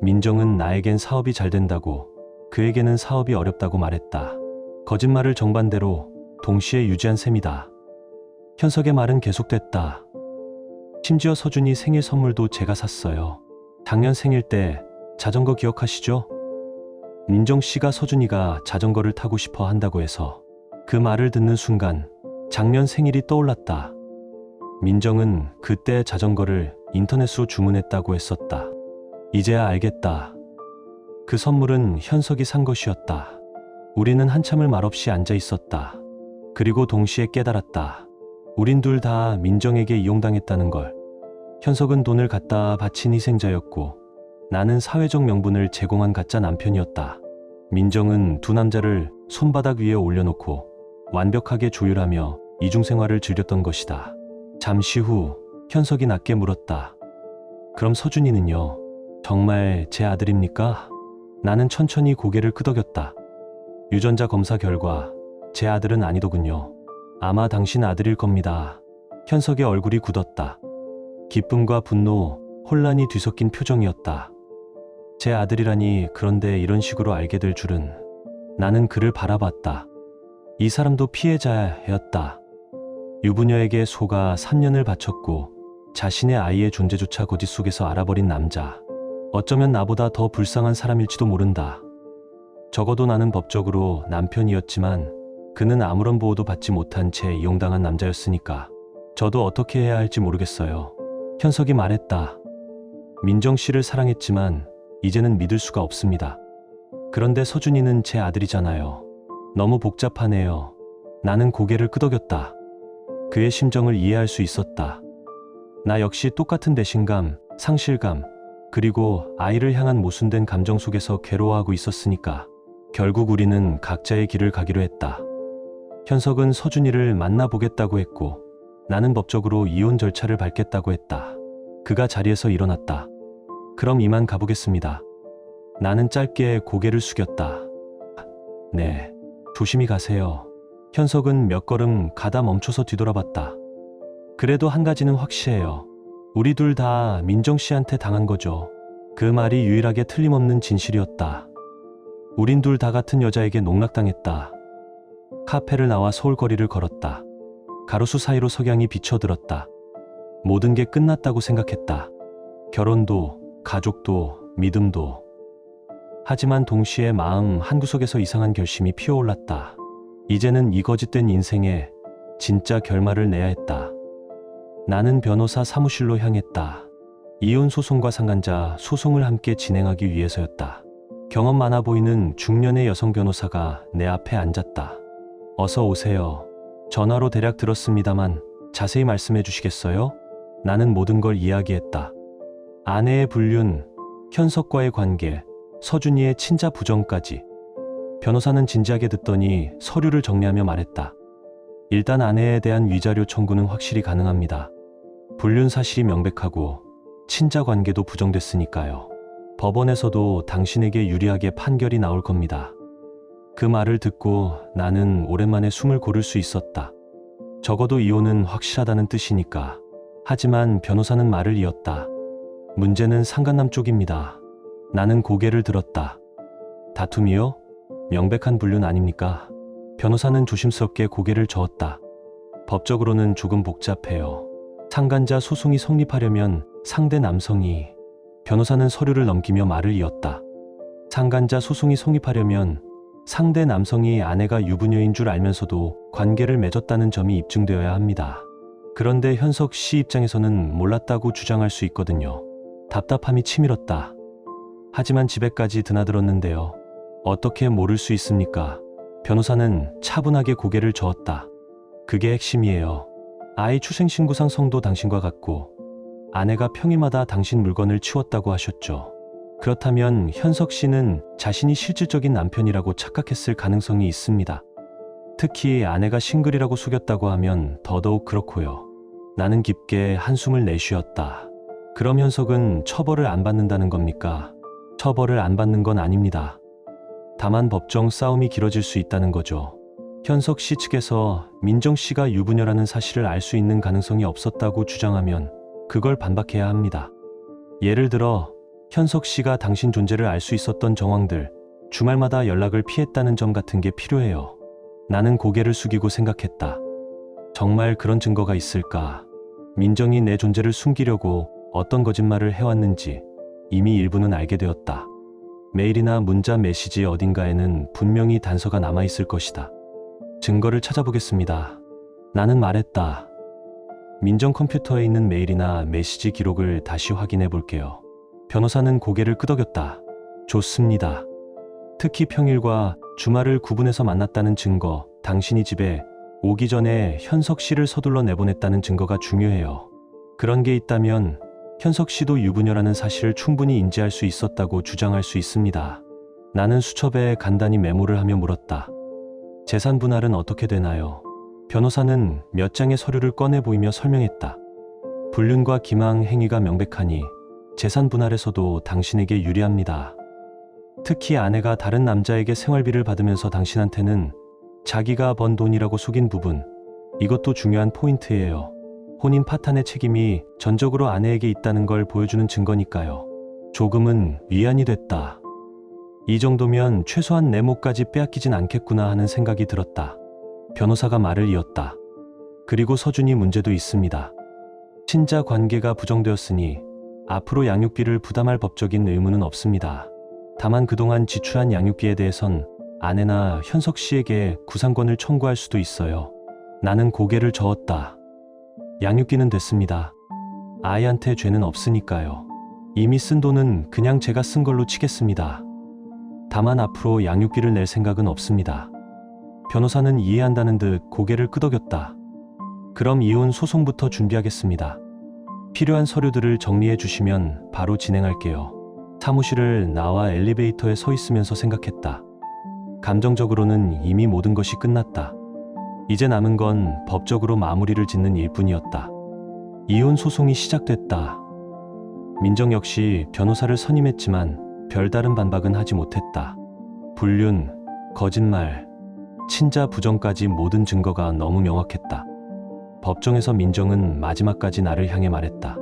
민정은 나에겐 사업이 잘 된다고, 그에게는 사업이 어렵다고 말했다. 거짓말을 정반대로 동시에 유지한 셈이다. 현석의 말은 계속됐다. 심지어 서준이 생일 선물도 제가 샀어요. 작년 생일 때 자전거 기억하시죠? 민정 씨가 서준이가 자전거를 타고 싶어 한다고 해서. 그 말을 듣는 순간 작년 생일이 떠올랐다. 민정은 그때 자전거를 인터넷으로 주문했다고 했었다. 이제야 알겠다. 그 선물은 현석이 산 것이었다. 우리는 한참을 말없이 앉아 있었다. 그리고 동시에 깨달았다. 우린 둘 다 민정에게 이용당했다는 걸. 현석은 돈을 갖다 바친 희생자였고 나는 사회적 명분을 제공한 가짜 남편이었다. 민정은 두 남자를 손바닥 위에 올려놓고 완벽하게 조율하며 이중생활을 즐겼던 것이다. 잠시 후 현석이 낮게 물었다. 그럼 서준이는요? 정말 제 아들입니까? 나는 천천히 고개를 끄덕였다. 유전자 검사 결과 제 아들은 아니더군요. 아마 당신 아들일 겁니다. 현석의 얼굴이 굳었다. 기쁨과 분노, 혼란이 뒤섞인 표정이었다. 제 아들이라니. 그런데 이런 식으로 알게 될 줄은. 나는 그를 바라봤다. 이 사람도 피해자였다. 유부녀에게 속아 3년을 바쳤고 자신의 아이의 존재조차 거짓 속에서 알아버린 남자. 어쩌면 나보다 더 불쌍한 사람일지도 모른다. 적어도 나는 법적으로 남편이었지만 그는 아무런 보호도 받지 못한 채 이용당한 남자였으니까 저도 어떻게 해야 할지 모르겠어요. 현석이 말했다. 민정 씨를 사랑했지만 이제는 믿을 수가 없습니다. 그런데 서준이는 제 아들이잖아요. 너무 복잡하네요. 나는 고개를 끄덕였다. 그의 심정을 이해할 수 있었다. 나 역시 똑같은 배신감, 상실감, 그리고 아이를 향한 모순된 감정 속에서 괴로워하고 있었으니까 결국 우리는 각자의 길을 가기로 했다. 현석은 서준이를 만나보겠다고 했고 나는 법적으로 이혼 절차를 밟겠다고 했다. 그가 자리에서 일어났다. 그럼 이만 가보겠습니다. 나는 짧게 고개를 숙였다. 네, 조심히 가세요. 현석은 몇 걸음 가다 멈춰서 뒤돌아봤다. 그래도 한 가지는 확실해요. 우리 둘 다 민정 씨한테 당한 거죠. 그 말이 유일하게 틀림없는 진실이었다. 우린 둘 다 같은 여자에게 농락당했다. 카페를 나와 서울거리를 걸었다. 가로수 사이로 석양이 비쳐들었다. 모든 게 끝났다고 생각했다. 결혼도, 가족도, 믿음도. 하지만 동시에 마음 한구석에서 이상한 결심이 피어올랐다. 이제는 이 거짓된 인생에 진짜 결말을 내야 했다. 나는 변호사 사무실로 향했다. 이혼 소송과 상간자 소송을 함께 진행하기 위해서였다. 경험 많아 보이는 중년의 여성 변호사가 내 앞에 앉았다. 어서 오세요. 전화로 대략 들었습니다만 자세히 말씀해 주시겠어요? 나는 모든 걸 이야기했다. 아내의 불륜, 현석과의 관계, 서준이의 친자 부정까지. 변호사는 진지하게 듣더니 서류를 정리하며 말했다. 일단 아내에 대한 위자료 청구는 확실히 가능합니다. 불륜 사실이 명백하고 친자 관계도 부정됐으니까요. 법원에서도 당신에게 유리하게 판결이 나올 겁니다. 그 말을 듣고 나는 오랜만에 숨을 고를 수 있었다. 적어도 이혼은 확실하다는 뜻이니까. 하지만 변호사는 말을 이었다. 문제는 상간남 쪽입니다. 나는 고개를 들었다. 다툼이요? 명백한 불륜 아닙니까? 변호사는 조심스럽게 고개를 저었다. 법적으로는 조금 복잡해요. 상간자 소송이 성립하려면 상대 남성이. 변호사는 서류를 넘기며 말을 이었다. 상간자 소송이 성립하려면 상대 남성이 아내가 유부녀인 줄 알면서도 관계를 맺었다는 점이 입증되어야 합니다. 그런데 현석 씨 입장에서는 몰랐다고 주장할 수 있거든요. 답답함이 치밀었다. 하지만 집에까지 드나들었는데요. 어떻게 모를 수 있습니까? 변호사는 차분하게 고개를 저었다. 그게 핵심이에요. 아이 출생신고상 성도 당신과 같고 아내가 평일마다 당신 물건을 치웠다고 하셨죠. 그렇다면 현석 씨는 자신이 실질적인 남편이라고 착각했을 가능성이 있습니다. 특히 아내가 싱글이라고 속였다고 하면 더더욱 그렇고요. 나는 깊게 한숨을 내쉬었다. 그럼 현석은 처벌을 안 받는다는 겁니까? 처벌을 안 받는 건 아닙니다. 다만 법정 싸움이 길어질 수 있다는 거죠. 현석 씨 측에서 민정 씨가 유부녀라는 사실을 알 수 있는 가능성이 없었다고 주장하면 그걸 반박해야 합니다. 예를 들어 현석 씨가 당신 존재를 알 수 있었던 정황들, 주말마다 연락을 피했다는 점 같은 게 필요해요. 나는 고개를 숙이고 생각했다. 정말 그런 증거가 있을까? 민정이 내 존재를 숨기려고 어떤 거짓말을 해왔는지 이미 일부는 알게 되었다. 메일이나 문자 메시지 어딘가에는 분명히 단서가 남아있을 것이다. 증거를 찾아보겠습니다. 나는 말했다. 민정 컴퓨터에 있는 메일이나 메시지 기록을 다시 확인해 볼게요. 변호사는 고개를 끄덕였다. 좋습니다. 특히 평일과 주말을 구분해서 만났다는 증거, 당신이 집에 오기 전에 현석 씨를 서둘러 내보냈다는 증거가 중요해요. 그런 게 있다면 현석 씨도 유부녀라는 사실을 충분히 인지할 수 있었다고 주장할 수 있습니다. 나는 수첩에 간단히 메모를 하며 물었다. 재산 분할은 어떻게 되나요? 변호사는 몇 장의 서류를 꺼내 보이며 설명했다. 불륜과 기망 행위가 명백하니 재산 분할에서도 당신에게 유리합니다. 특히 아내가 다른 남자에게 생활비를 받으면서 당신한테는 자기가 번 돈이라고 속인 부분, 이것도 중요한 포인트예요. 혼인 파탄의 책임이 전적으로 아내에게 있다는 걸 보여주는 증거니까요. 조금은 위안이 됐다. 이 정도면 최소한 내 몫까지 빼앗기진 않겠구나 하는 생각이 들었다. 변호사가 말을 이었다. 그리고 서준이 문제도 있습니다. 친자 관계가 부정되었으니 앞으로 양육비를 부담할 법적인 의무는 없습니다. 다만 그동안 지출한 양육비에 대해선 아내나 현석 씨에게 구상권을 청구할 수도 있어요. 나는 고개를 저었다. 양육비는 됐습니다. 아이한테 죄는 없으니까요. 이미 쓴 돈은 그냥 제가 쓴 걸로 치겠습니다. 다만 앞으로 양육비를 낼 생각은 없습니다. 변호사는 이해한다는 듯 고개를 끄덕였다. 그럼 이혼 소송부터 준비하겠습니다. 필요한 서류들을 정리해 주시면 바로 진행할게요. 사무실을 나와 엘리베이터에 서 있으면서 생각했다. 감정적으로는 이미 모든 것이 끝났다. 이제 남은 건 법적으로 마무리를 짓는 일뿐이었다. 이혼 소송이 시작됐다. 민정 역시 변호사를 선임했지만 별다른 반박은 하지 못했다. 불륜, 거짓말, 친자 부정까지 모든 증거가 너무 명확했다. 법정에서 민정은 마지막까지 나를 향해 말했다.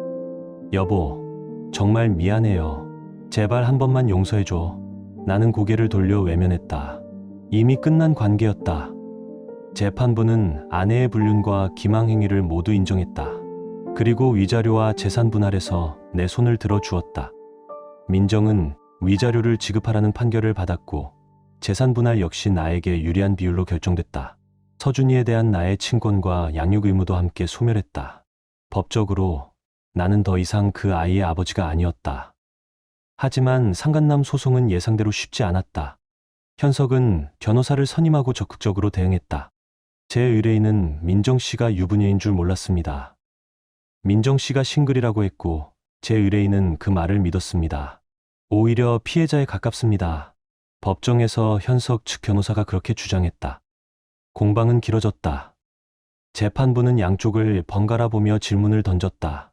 여보, 정말 미안해요. 제발 한 번만 용서해줘. 나는 고개를 돌려 외면했다. 이미 끝난 관계였다. 재판부는 아내의 불륜과 기망행위를 모두 인정했다. 그리고 위자료와 재산 분할에서 내 손을 들어 주었다. 민정은 위자료를 지급하라는 판결을 받았고 재산 분할 역시 나에게 유리한 비율로 결정됐다. 서준이에 대한 나의 친권과 양육 의무도 함께 소멸했다. 법적으로 나는 더 이상 그 아이의 아버지가 아니었다. 하지만 상간남 소송은 예상대로 쉽지 않았다. 현석은 변호사를 선임하고 적극적으로 대응했다. 제 의뢰인은 민정 씨가 유부녀인 줄 몰랐습니다. 민정 씨가 싱글이라고 했고 제 의뢰인은 그 말을 믿었습니다. 오히려 피해자에 가깝습니다. 법정에서 현석 측 변호사가 그렇게 주장했다. 공방은 길어졌다. 재판부는 양쪽을 번갈아 보며 질문을 던졌다.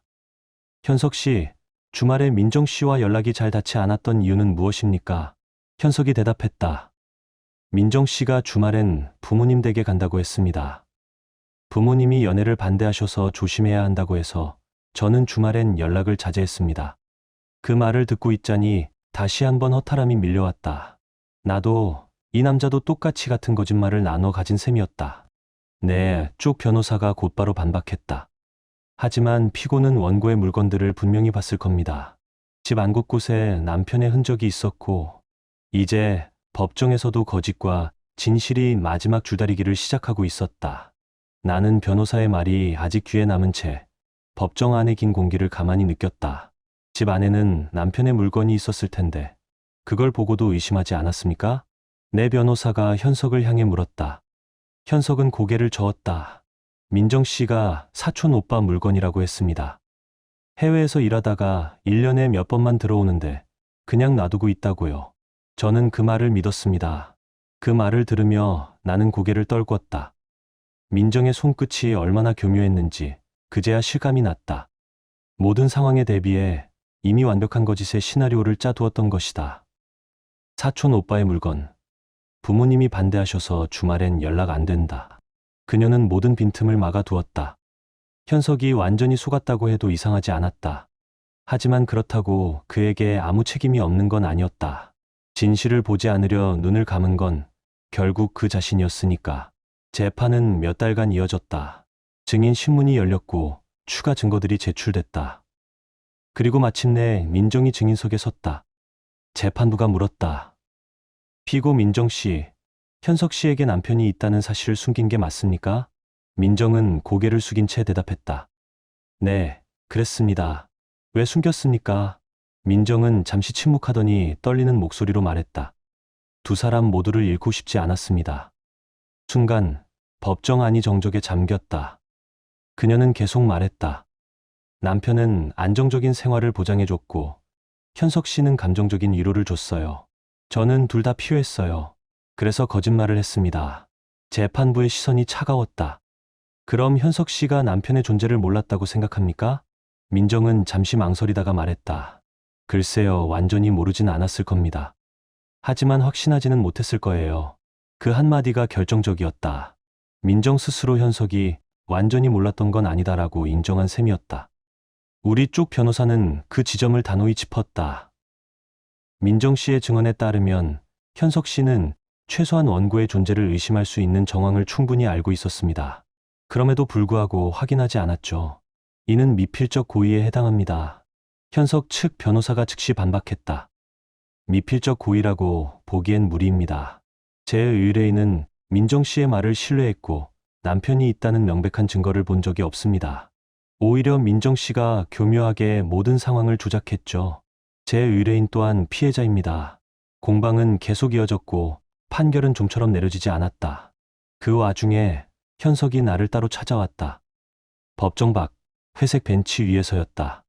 현석 씨, 주말에 민정 씨와 연락이 잘 닿지 않았던 이유는 무엇입니까? 현석이 대답했다. 민정 씨가 주말엔 부모님 댁에 간다고 했습니다. 부모님이 연애를 반대하셔서 조심해야 한다고 해서 저는 주말엔 연락을 자제했습니다. 그 말을 듣고 있자니 다시 한번 허탈함이 밀려왔다. 나도 이 남자도 똑같이 같은 거짓말을 나눠 가진 셈이었다. 네, 쪽 변호사가 곧바로 반박했다. 하지만 피고는 원고의 물건들을 분명히 봤을 겁니다. 집 안 곳곳에 남편의 흔적이 있었고 이제 법정에서도 거짓과 진실이 마지막 줄다리기를 시작하고 있었다. 나는 변호사의 말이 아직 귀에 남은 채 법정 안의 긴 공기를 가만히 느꼈다. 집 안에는 남편의 물건이 있었을 텐데 그걸 보고도 의심하지 않았습니까? 내 변호사가 현석을 향해 물었다. 현석은 고개를 저었다. 민정 씨가 사촌 오빠 물건이라고 했습니다. 해외에서 일하다가 1년에 몇 번만 들어오는데 그냥 놔두고 있다고요. 저는 그 말을 믿었습니다. 그 말을 들으며 나는 고개를 떨궜다. 민정의 손끝이 얼마나 교묘했는지 그제야 실감이 났다. 모든 상황에 대비해 이미 완벽한 거짓의 시나리오를 짜두었던 것이다. 사촌 오빠의 물건. 부모님이 반대하셔서 주말엔 연락 안 된다. 그녀는 모든 빈틈을 막아두었다. 현석이 완전히 속았다고 해도 이상하지 않았다. 하지만 그렇다고 그에게 아무 책임이 없는 건 아니었다. 진실을 보지 않으려 눈을 감은 건 결국 그 자신이었으니까. 재판은 몇 달간 이어졌다. 증인 신문이 열렸고 추가 증거들이 제출됐다. 그리고 마침내 민정이 증인석에 섰다. 재판부가 물었다. 피고 민정 씨, 현석 씨에게 남편이 있다는 사실을 숨긴 게 맞습니까? 민정은 고개를 숙인 채 대답했다. 네, 그랬습니다. 왜 숨겼습니까? 민정은 잠시 침묵하더니 떨리는 목소리로 말했다. 두 사람 모두를 잃고 싶지 않았습니다. 순간 법정 안이 정적에 잠겼다. 그녀는 계속 말했다. 남편은 안정적인 생활을 보장해줬고 현석 씨는 감정적인 위로를 줬어요. 저는 둘 다 필요했어요. 그래서 거짓말을 했습니다. 재판부의 시선이 차가웠다. 그럼 현석 씨가 남편의 존재를 몰랐다고 생각합니까? 민정은 잠시 망설이다가 말했다. 글쎄요, 완전히 모르진 않았을 겁니다. 하지만 확신하지는 못했을 거예요. 그 한마디가 결정적이었다. 민정 스스로 현석이 완전히 몰랐던 건 아니다라고 인정한 셈이었다. 우리 쪽 변호사는 그 지점을 단호히 짚었다. 민정 씨의 증언에 따르면 현석 씨는 최소한 원고의 존재를 의심할 수 있는 정황을 충분히 알고 있었습니다. 그럼에도 불구하고 확인하지 않았죠. 이는 미필적 고의에 해당합니다. 현석 측 변호사가 즉시 반박했다. 미필적 고의라고 보기엔 무리입니다. 제 의뢰인은 민정 씨의 말을 신뢰했고 남편이 있다는 명백한 증거를 본 적이 없습니다. 오히려 민정 씨가 교묘하게 모든 상황을 조작했죠. 제 의뢰인 또한 피해자입니다. 공방은 계속 이어졌고 판결은 좀처럼 내려지지 않았다. 그 와중에 현석이 나를 따로 찾아왔다. 법정 밖 회색 벤치 위에서였다.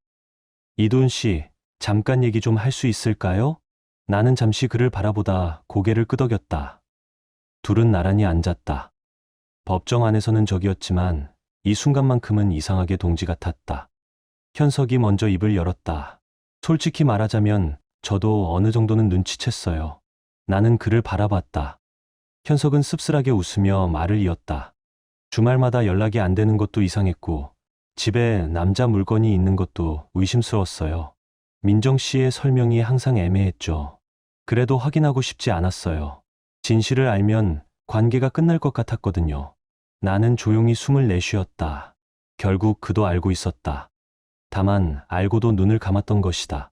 이도훈 씨, 잠깐 얘기 좀 할 수 있을까요? 나는 잠시 그를 바라보다 고개를 끄덕였다. 둘은 나란히 앉았다. 법정 안에서는 적이었지만 이 순간만큼은 이상하게 동지 같았다. 현석이 먼저 입을 열었다. 솔직히 말하자면 저도 어느 정도는 눈치챘어요. 나는 그를 바라봤다. 현석은 씁쓸하게 웃으며 말을 이었다. 주말마다 연락이 안 되는 것도 이상했고 집에 남자 물건이 있는 것도 의심스러웠어요. 민정 씨의 설명이 항상 애매했죠. 그래도 확인하고 싶지 않았어요. 진실을 알면 관계가 끝날 것 같았거든요. 나는 조용히 숨을 내쉬었다. 결국 그도 알고 있었다. 다만 알고도 눈을 감았던 것이다.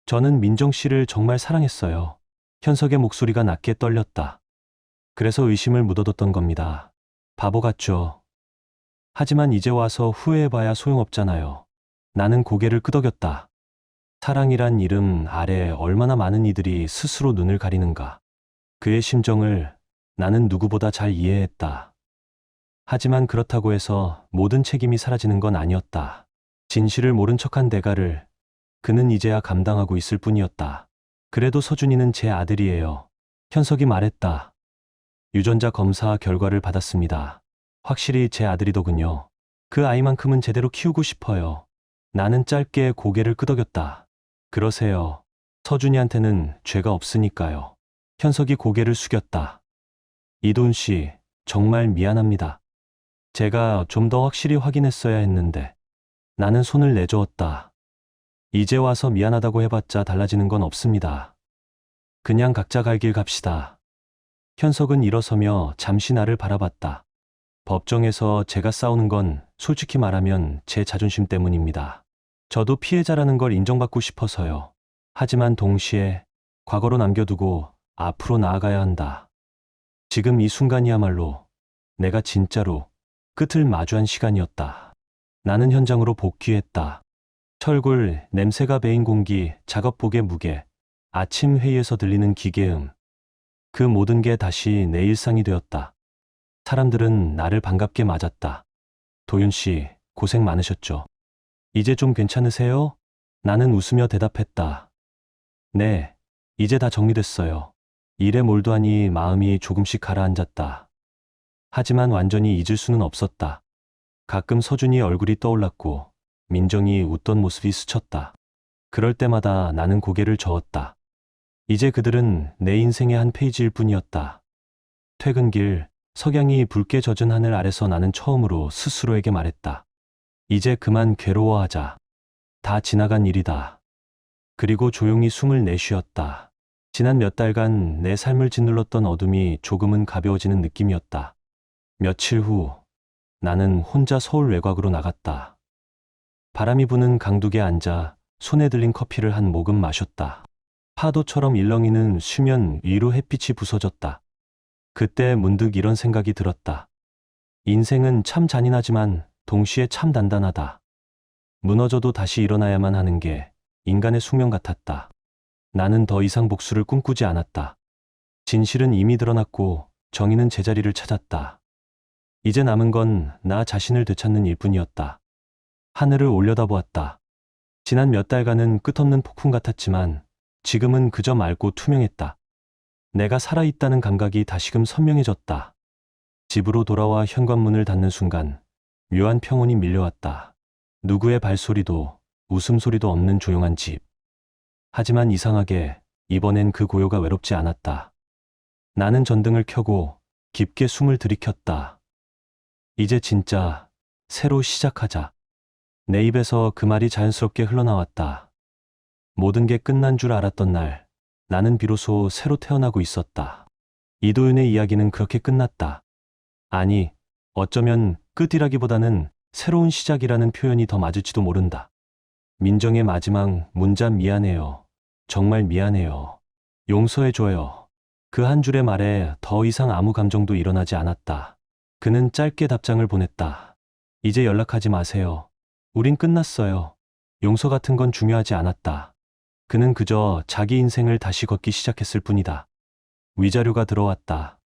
저는 민정 씨를 정말 사랑했어요. 현석의 목소리가 낮게 떨렸다. 그래서 의심을 묻어뒀던 겁니다. 바보 같죠. 하지만 이제 와서 후회해봐야 소용없잖아요. 나는 고개를 끄덕였다. 사랑이란 이름 아래 얼마나 많은 이들이 스스로 눈을 가리는가. 그의 심정을 나는 누구보다 잘 이해했다. 하지만 그렇다고 해서 모든 책임이 사라지는 건 아니었다. 진실을 모른 척한 대가를 그는 이제야 감당하고 있을 뿐이었다. 그래도 서준이는 제 아들이에요. 현석이 말했다. 유전자 검사 결과를 받았습니다. 확실히 제 아들이더군요. 그 아이만큼은 제대로 키우고 싶어요. 나는 짧게 고개를 끄덕였다. 그러세요. 서준이한테는 죄가 없으니까요. 현석이 고개를 숙였다. 이돈 씨, 정말 미안합니다. 제가 좀 더 확실히 확인했어야 했는데. 나는 손을 내저었다. 이제 와서 미안하다고 해봤자 달라지는 건 없습니다. 그냥 각자 갈 길 갑시다. 현석은 일어서며 잠시 나를 바라봤다. 법정에서 제가 싸우는 건 솔직히 말하면 제 자존심 때문입니다. 저도 피해자라는 걸 인정받고 싶어서요. 하지만 동시에 과거로 남겨두고 앞으로 나아가야 한다. 지금 이 순간이야말로 내가 진짜로 끝을 마주한 시간이었다. 나는 현장으로 복귀했다. 철골, 냄새가 배인 공기, 작업복의 무게, 아침 회의에서 들리는 기계음. 그 모든 게 다시 내 일상이 되었다. 사람들은 나를 반갑게 맞았다. 도윤 씨, 고생 많으셨죠? 이제 좀 괜찮으세요? 나는 웃으며 대답했다. 네, 이제 다 정리됐어요. 일에 몰두하니 마음이 조금씩 가라앉았다. 하지만 완전히 잊을 수는 없었다. 가끔 서준이 얼굴이 떠올랐고 민정이 웃던 모습이 스쳤다. 그럴 때마다 나는 고개를 저었다. 이제 그들은 내 인생의 한 페이지일 뿐이었다. 퇴근길, 석양이 붉게 젖은 하늘 아래서 나는 처음으로 스스로에게 말했다. 이제 그만 괴로워하자. 다 지나간 일이다. 그리고 조용히 숨을 내쉬었다. 지난 몇 달간 내 삶을 짓눌렀던 어둠이 조금은 가벼워지는 느낌이었다. 며칠 후 나는 혼자 서울 외곽으로 나갔다. 바람이 부는 강둑에 앉아 손에 들린 커피를 한 모금 마셨다. 파도처럼 일렁이는 수면 위로 햇빛이 부서졌다. 그때 문득 이런 생각이 들었다. 인생은 참 잔인하지만 동시에 참 단단하다. 무너져도 다시 일어나야만 하는 게 인간의 숙명 같았다. 나는 더 이상 복수를 꿈꾸지 않았다. 진실은 이미 드러났고 정의는 제자리를 찾았다. 이제 남은 건 나 자신을 되찾는 일뿐이었다. 하늘을 올려다보았다. 지난 몇 달간은 끝없는 폭풍 같았지만 지금은 그저 맑고 투명했다. 내가 살아있다는 감각이 다시금 선명해졌다. 집으로 돌아와 현관문을 닫는 순간 묘한 평온이 밀려왔다. 누구의 발소리도 웃음소리도 없는 조용한 집. 하지만 이상하게 이번엔 그 고요가 외롭지 않았다. 나는 전등을 켜고 깊게 숨을 들이켰다. 이제 진짜 새로 시작하자. 내 입에서 그 말이 자연스럽게 흘러나왔다. 모든 게 끝난 줄 알았던 날, 나는 비로소 새로 태어나고 있었다. 이도윤의 이야기는 그렇게 끝났다. 아니, 어쩌면 끝이라기보다는 새로운 시작이라는 표현이 더 맞을지도 모른다. 민정의 마지막 문자 미안해요. 정말 미안해요. 용서해줘요. 그 한 줄의 말에 더 이상 아무 감정도 일어나지 않았다. 그는 짧게 답장을 보냈다. 이제 연락하지 마세요. 우린 끝났어요. 용서 같은 건 중요하지 않았다. 그는 그저 자기 인생을 다시 걷기 시작했을 뿐이다. 위자료가 들어왔다.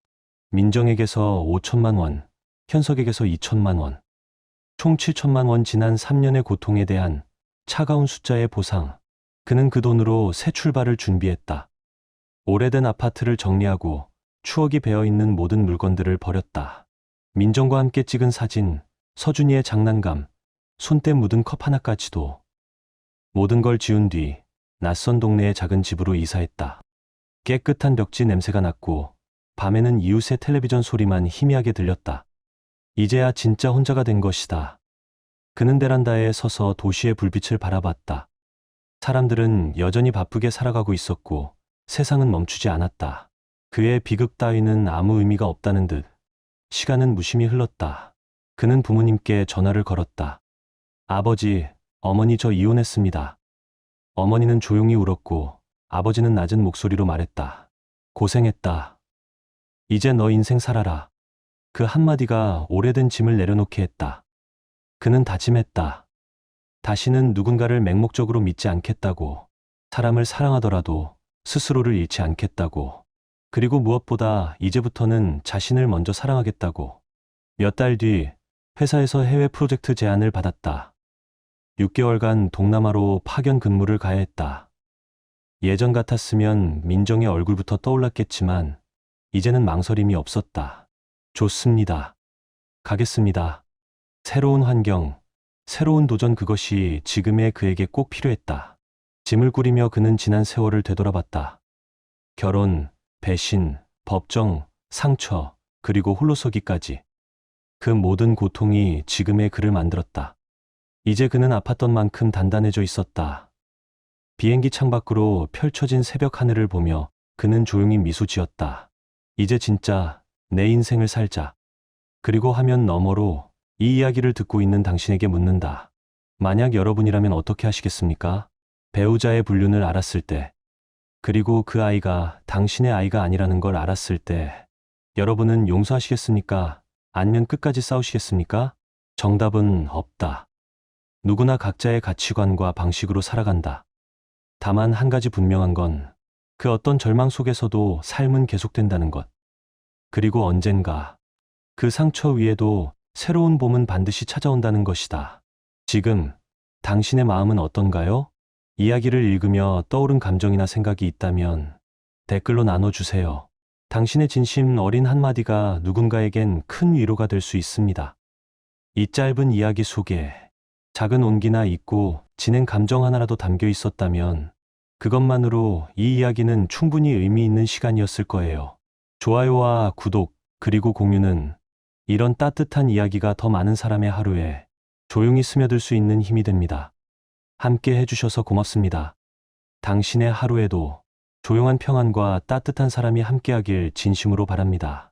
민정에게서 5천만 원, 현석에게서 2천만 원. 총 7천만 원. 지난 3년의 고통에 대한 차가운 숫자의 보상. 그는 그 돈으로 새 출발을 준비했다. 오래된 아파트를 정리하고 추억이 배어있는 모든 물건들을 버렸다. 민정과 함께 찍은 사진, 서준이의 장난감, 손때 묻은 컵 하나까지도. 모든 걸 지운 뒤 낯선 동네의 작은 집으로 이사했다. 깨끗한 벽지 냄새가 났고 밤에는 이웃의 텔레비전 소리만 희미하게 들렸다. 이제야 진짜 혼자가 된 것이다. 그는 베란다에 서서 도시의 불빛을 바라봤다. 사람들은 여전히 바쁘게 살아가고 있었고 세상은 멈추지 않았다. 그의 비극 따위는 아무 의미가 없다는 듯 시간은 무심히 흘렀다. 그는 부모님께 전화를 걸었다. 아버지, 어머니 저 이혼했습니다. 어머니는 조용히 울었고 아버지는 낮은 목소리로 말했다. 고생했다. 이제 너 인생 살아라. 그 한마디가 오래된 짐을 내려놓게 했다. 그는 다짐했다. 다시는 누군가를 맹목적으로 믿지 않겠다고. 사람을 사랑하더라도 스스로를 잃지 않겠다고. 그리고 무엇보다 이제부터는 자신을 먼저 사랑하겠다고. 몇 달 뒤 회사에서 해외 프로젝트 제안을 받았다. 6개월간 동남아로 파견 근무를 가야 했다. 예전 같았으면 민정의 얼굴부터 떠올랐겠지만 이제는 망설임이 없었다. 좋습니다. 가겠습니다. 새로운 환경, 새로운 도전, 그것이 지금의 그에게 꼭 필요했다. 짐을 꾸리며 그는 지난 세월을 되돌아봤다. 결혼, 배신, 법정, 상처, 그리고 홀로서기까지. 그 모든 고통이 지금의 그를 만들었다. 이제 그는 아팠던 만큼 단단해져 있었다. 비행기 창밖으로 펼쳐진 새벽 하늘을 보며 그는 조용히 미소 지었다. 이제 진짜 내 인생을 살자. 그리고 화면 너머로 이 이야기를 듣고 있는 당신에게 묻는다. 만약 여러분이라면 어떻게 하시겠습니까? 배우자의 불륜을 알았을 때, 그리고 그 아이가 당신의 아이가 아니라는 걸 알았을 때, 여러분은 용서하시겠습니까? 아니면 끝까지 싸우시겠습니까? 정답은 없다. 누구나 각자의 가치관과 방식으로 살아간다. 다만 한 가지 분명한 건 그 어떤 절망 속에서도 삶은 계속된다는 것. 그리고 언젠가 그 상처 위에도 새로운 봄은 반드시 찾아온다는 것이다. 지금 당신의 마음은 어떤가요? 이야기를 읽으며 떠오른 감정이나 생각이 있다면 댓글로 나눠주세요. 당신의 진심 어린 한마디가 누군가에겐 큰 위로가 될 수 있습니다. 이 짧은 이야기 속에 작은 온기나 잊고 지낸 감정 하나라도 담겨 있었다면 그것만으로 이 이야기는 충분히 의미 있는 시간이었을 거예요. 좋아요와 구독, 그리고 공유는 이런 따뜻한 이야기가 더 많은 사람의 하루에 조용히 스며들 수 있는 힘이 됩니다. 함께 해주셔서 고맙습니다. 당신의 하루에도 조용한 평안과 따뜻한 사람이 함께하길 진심으로 바랍니다.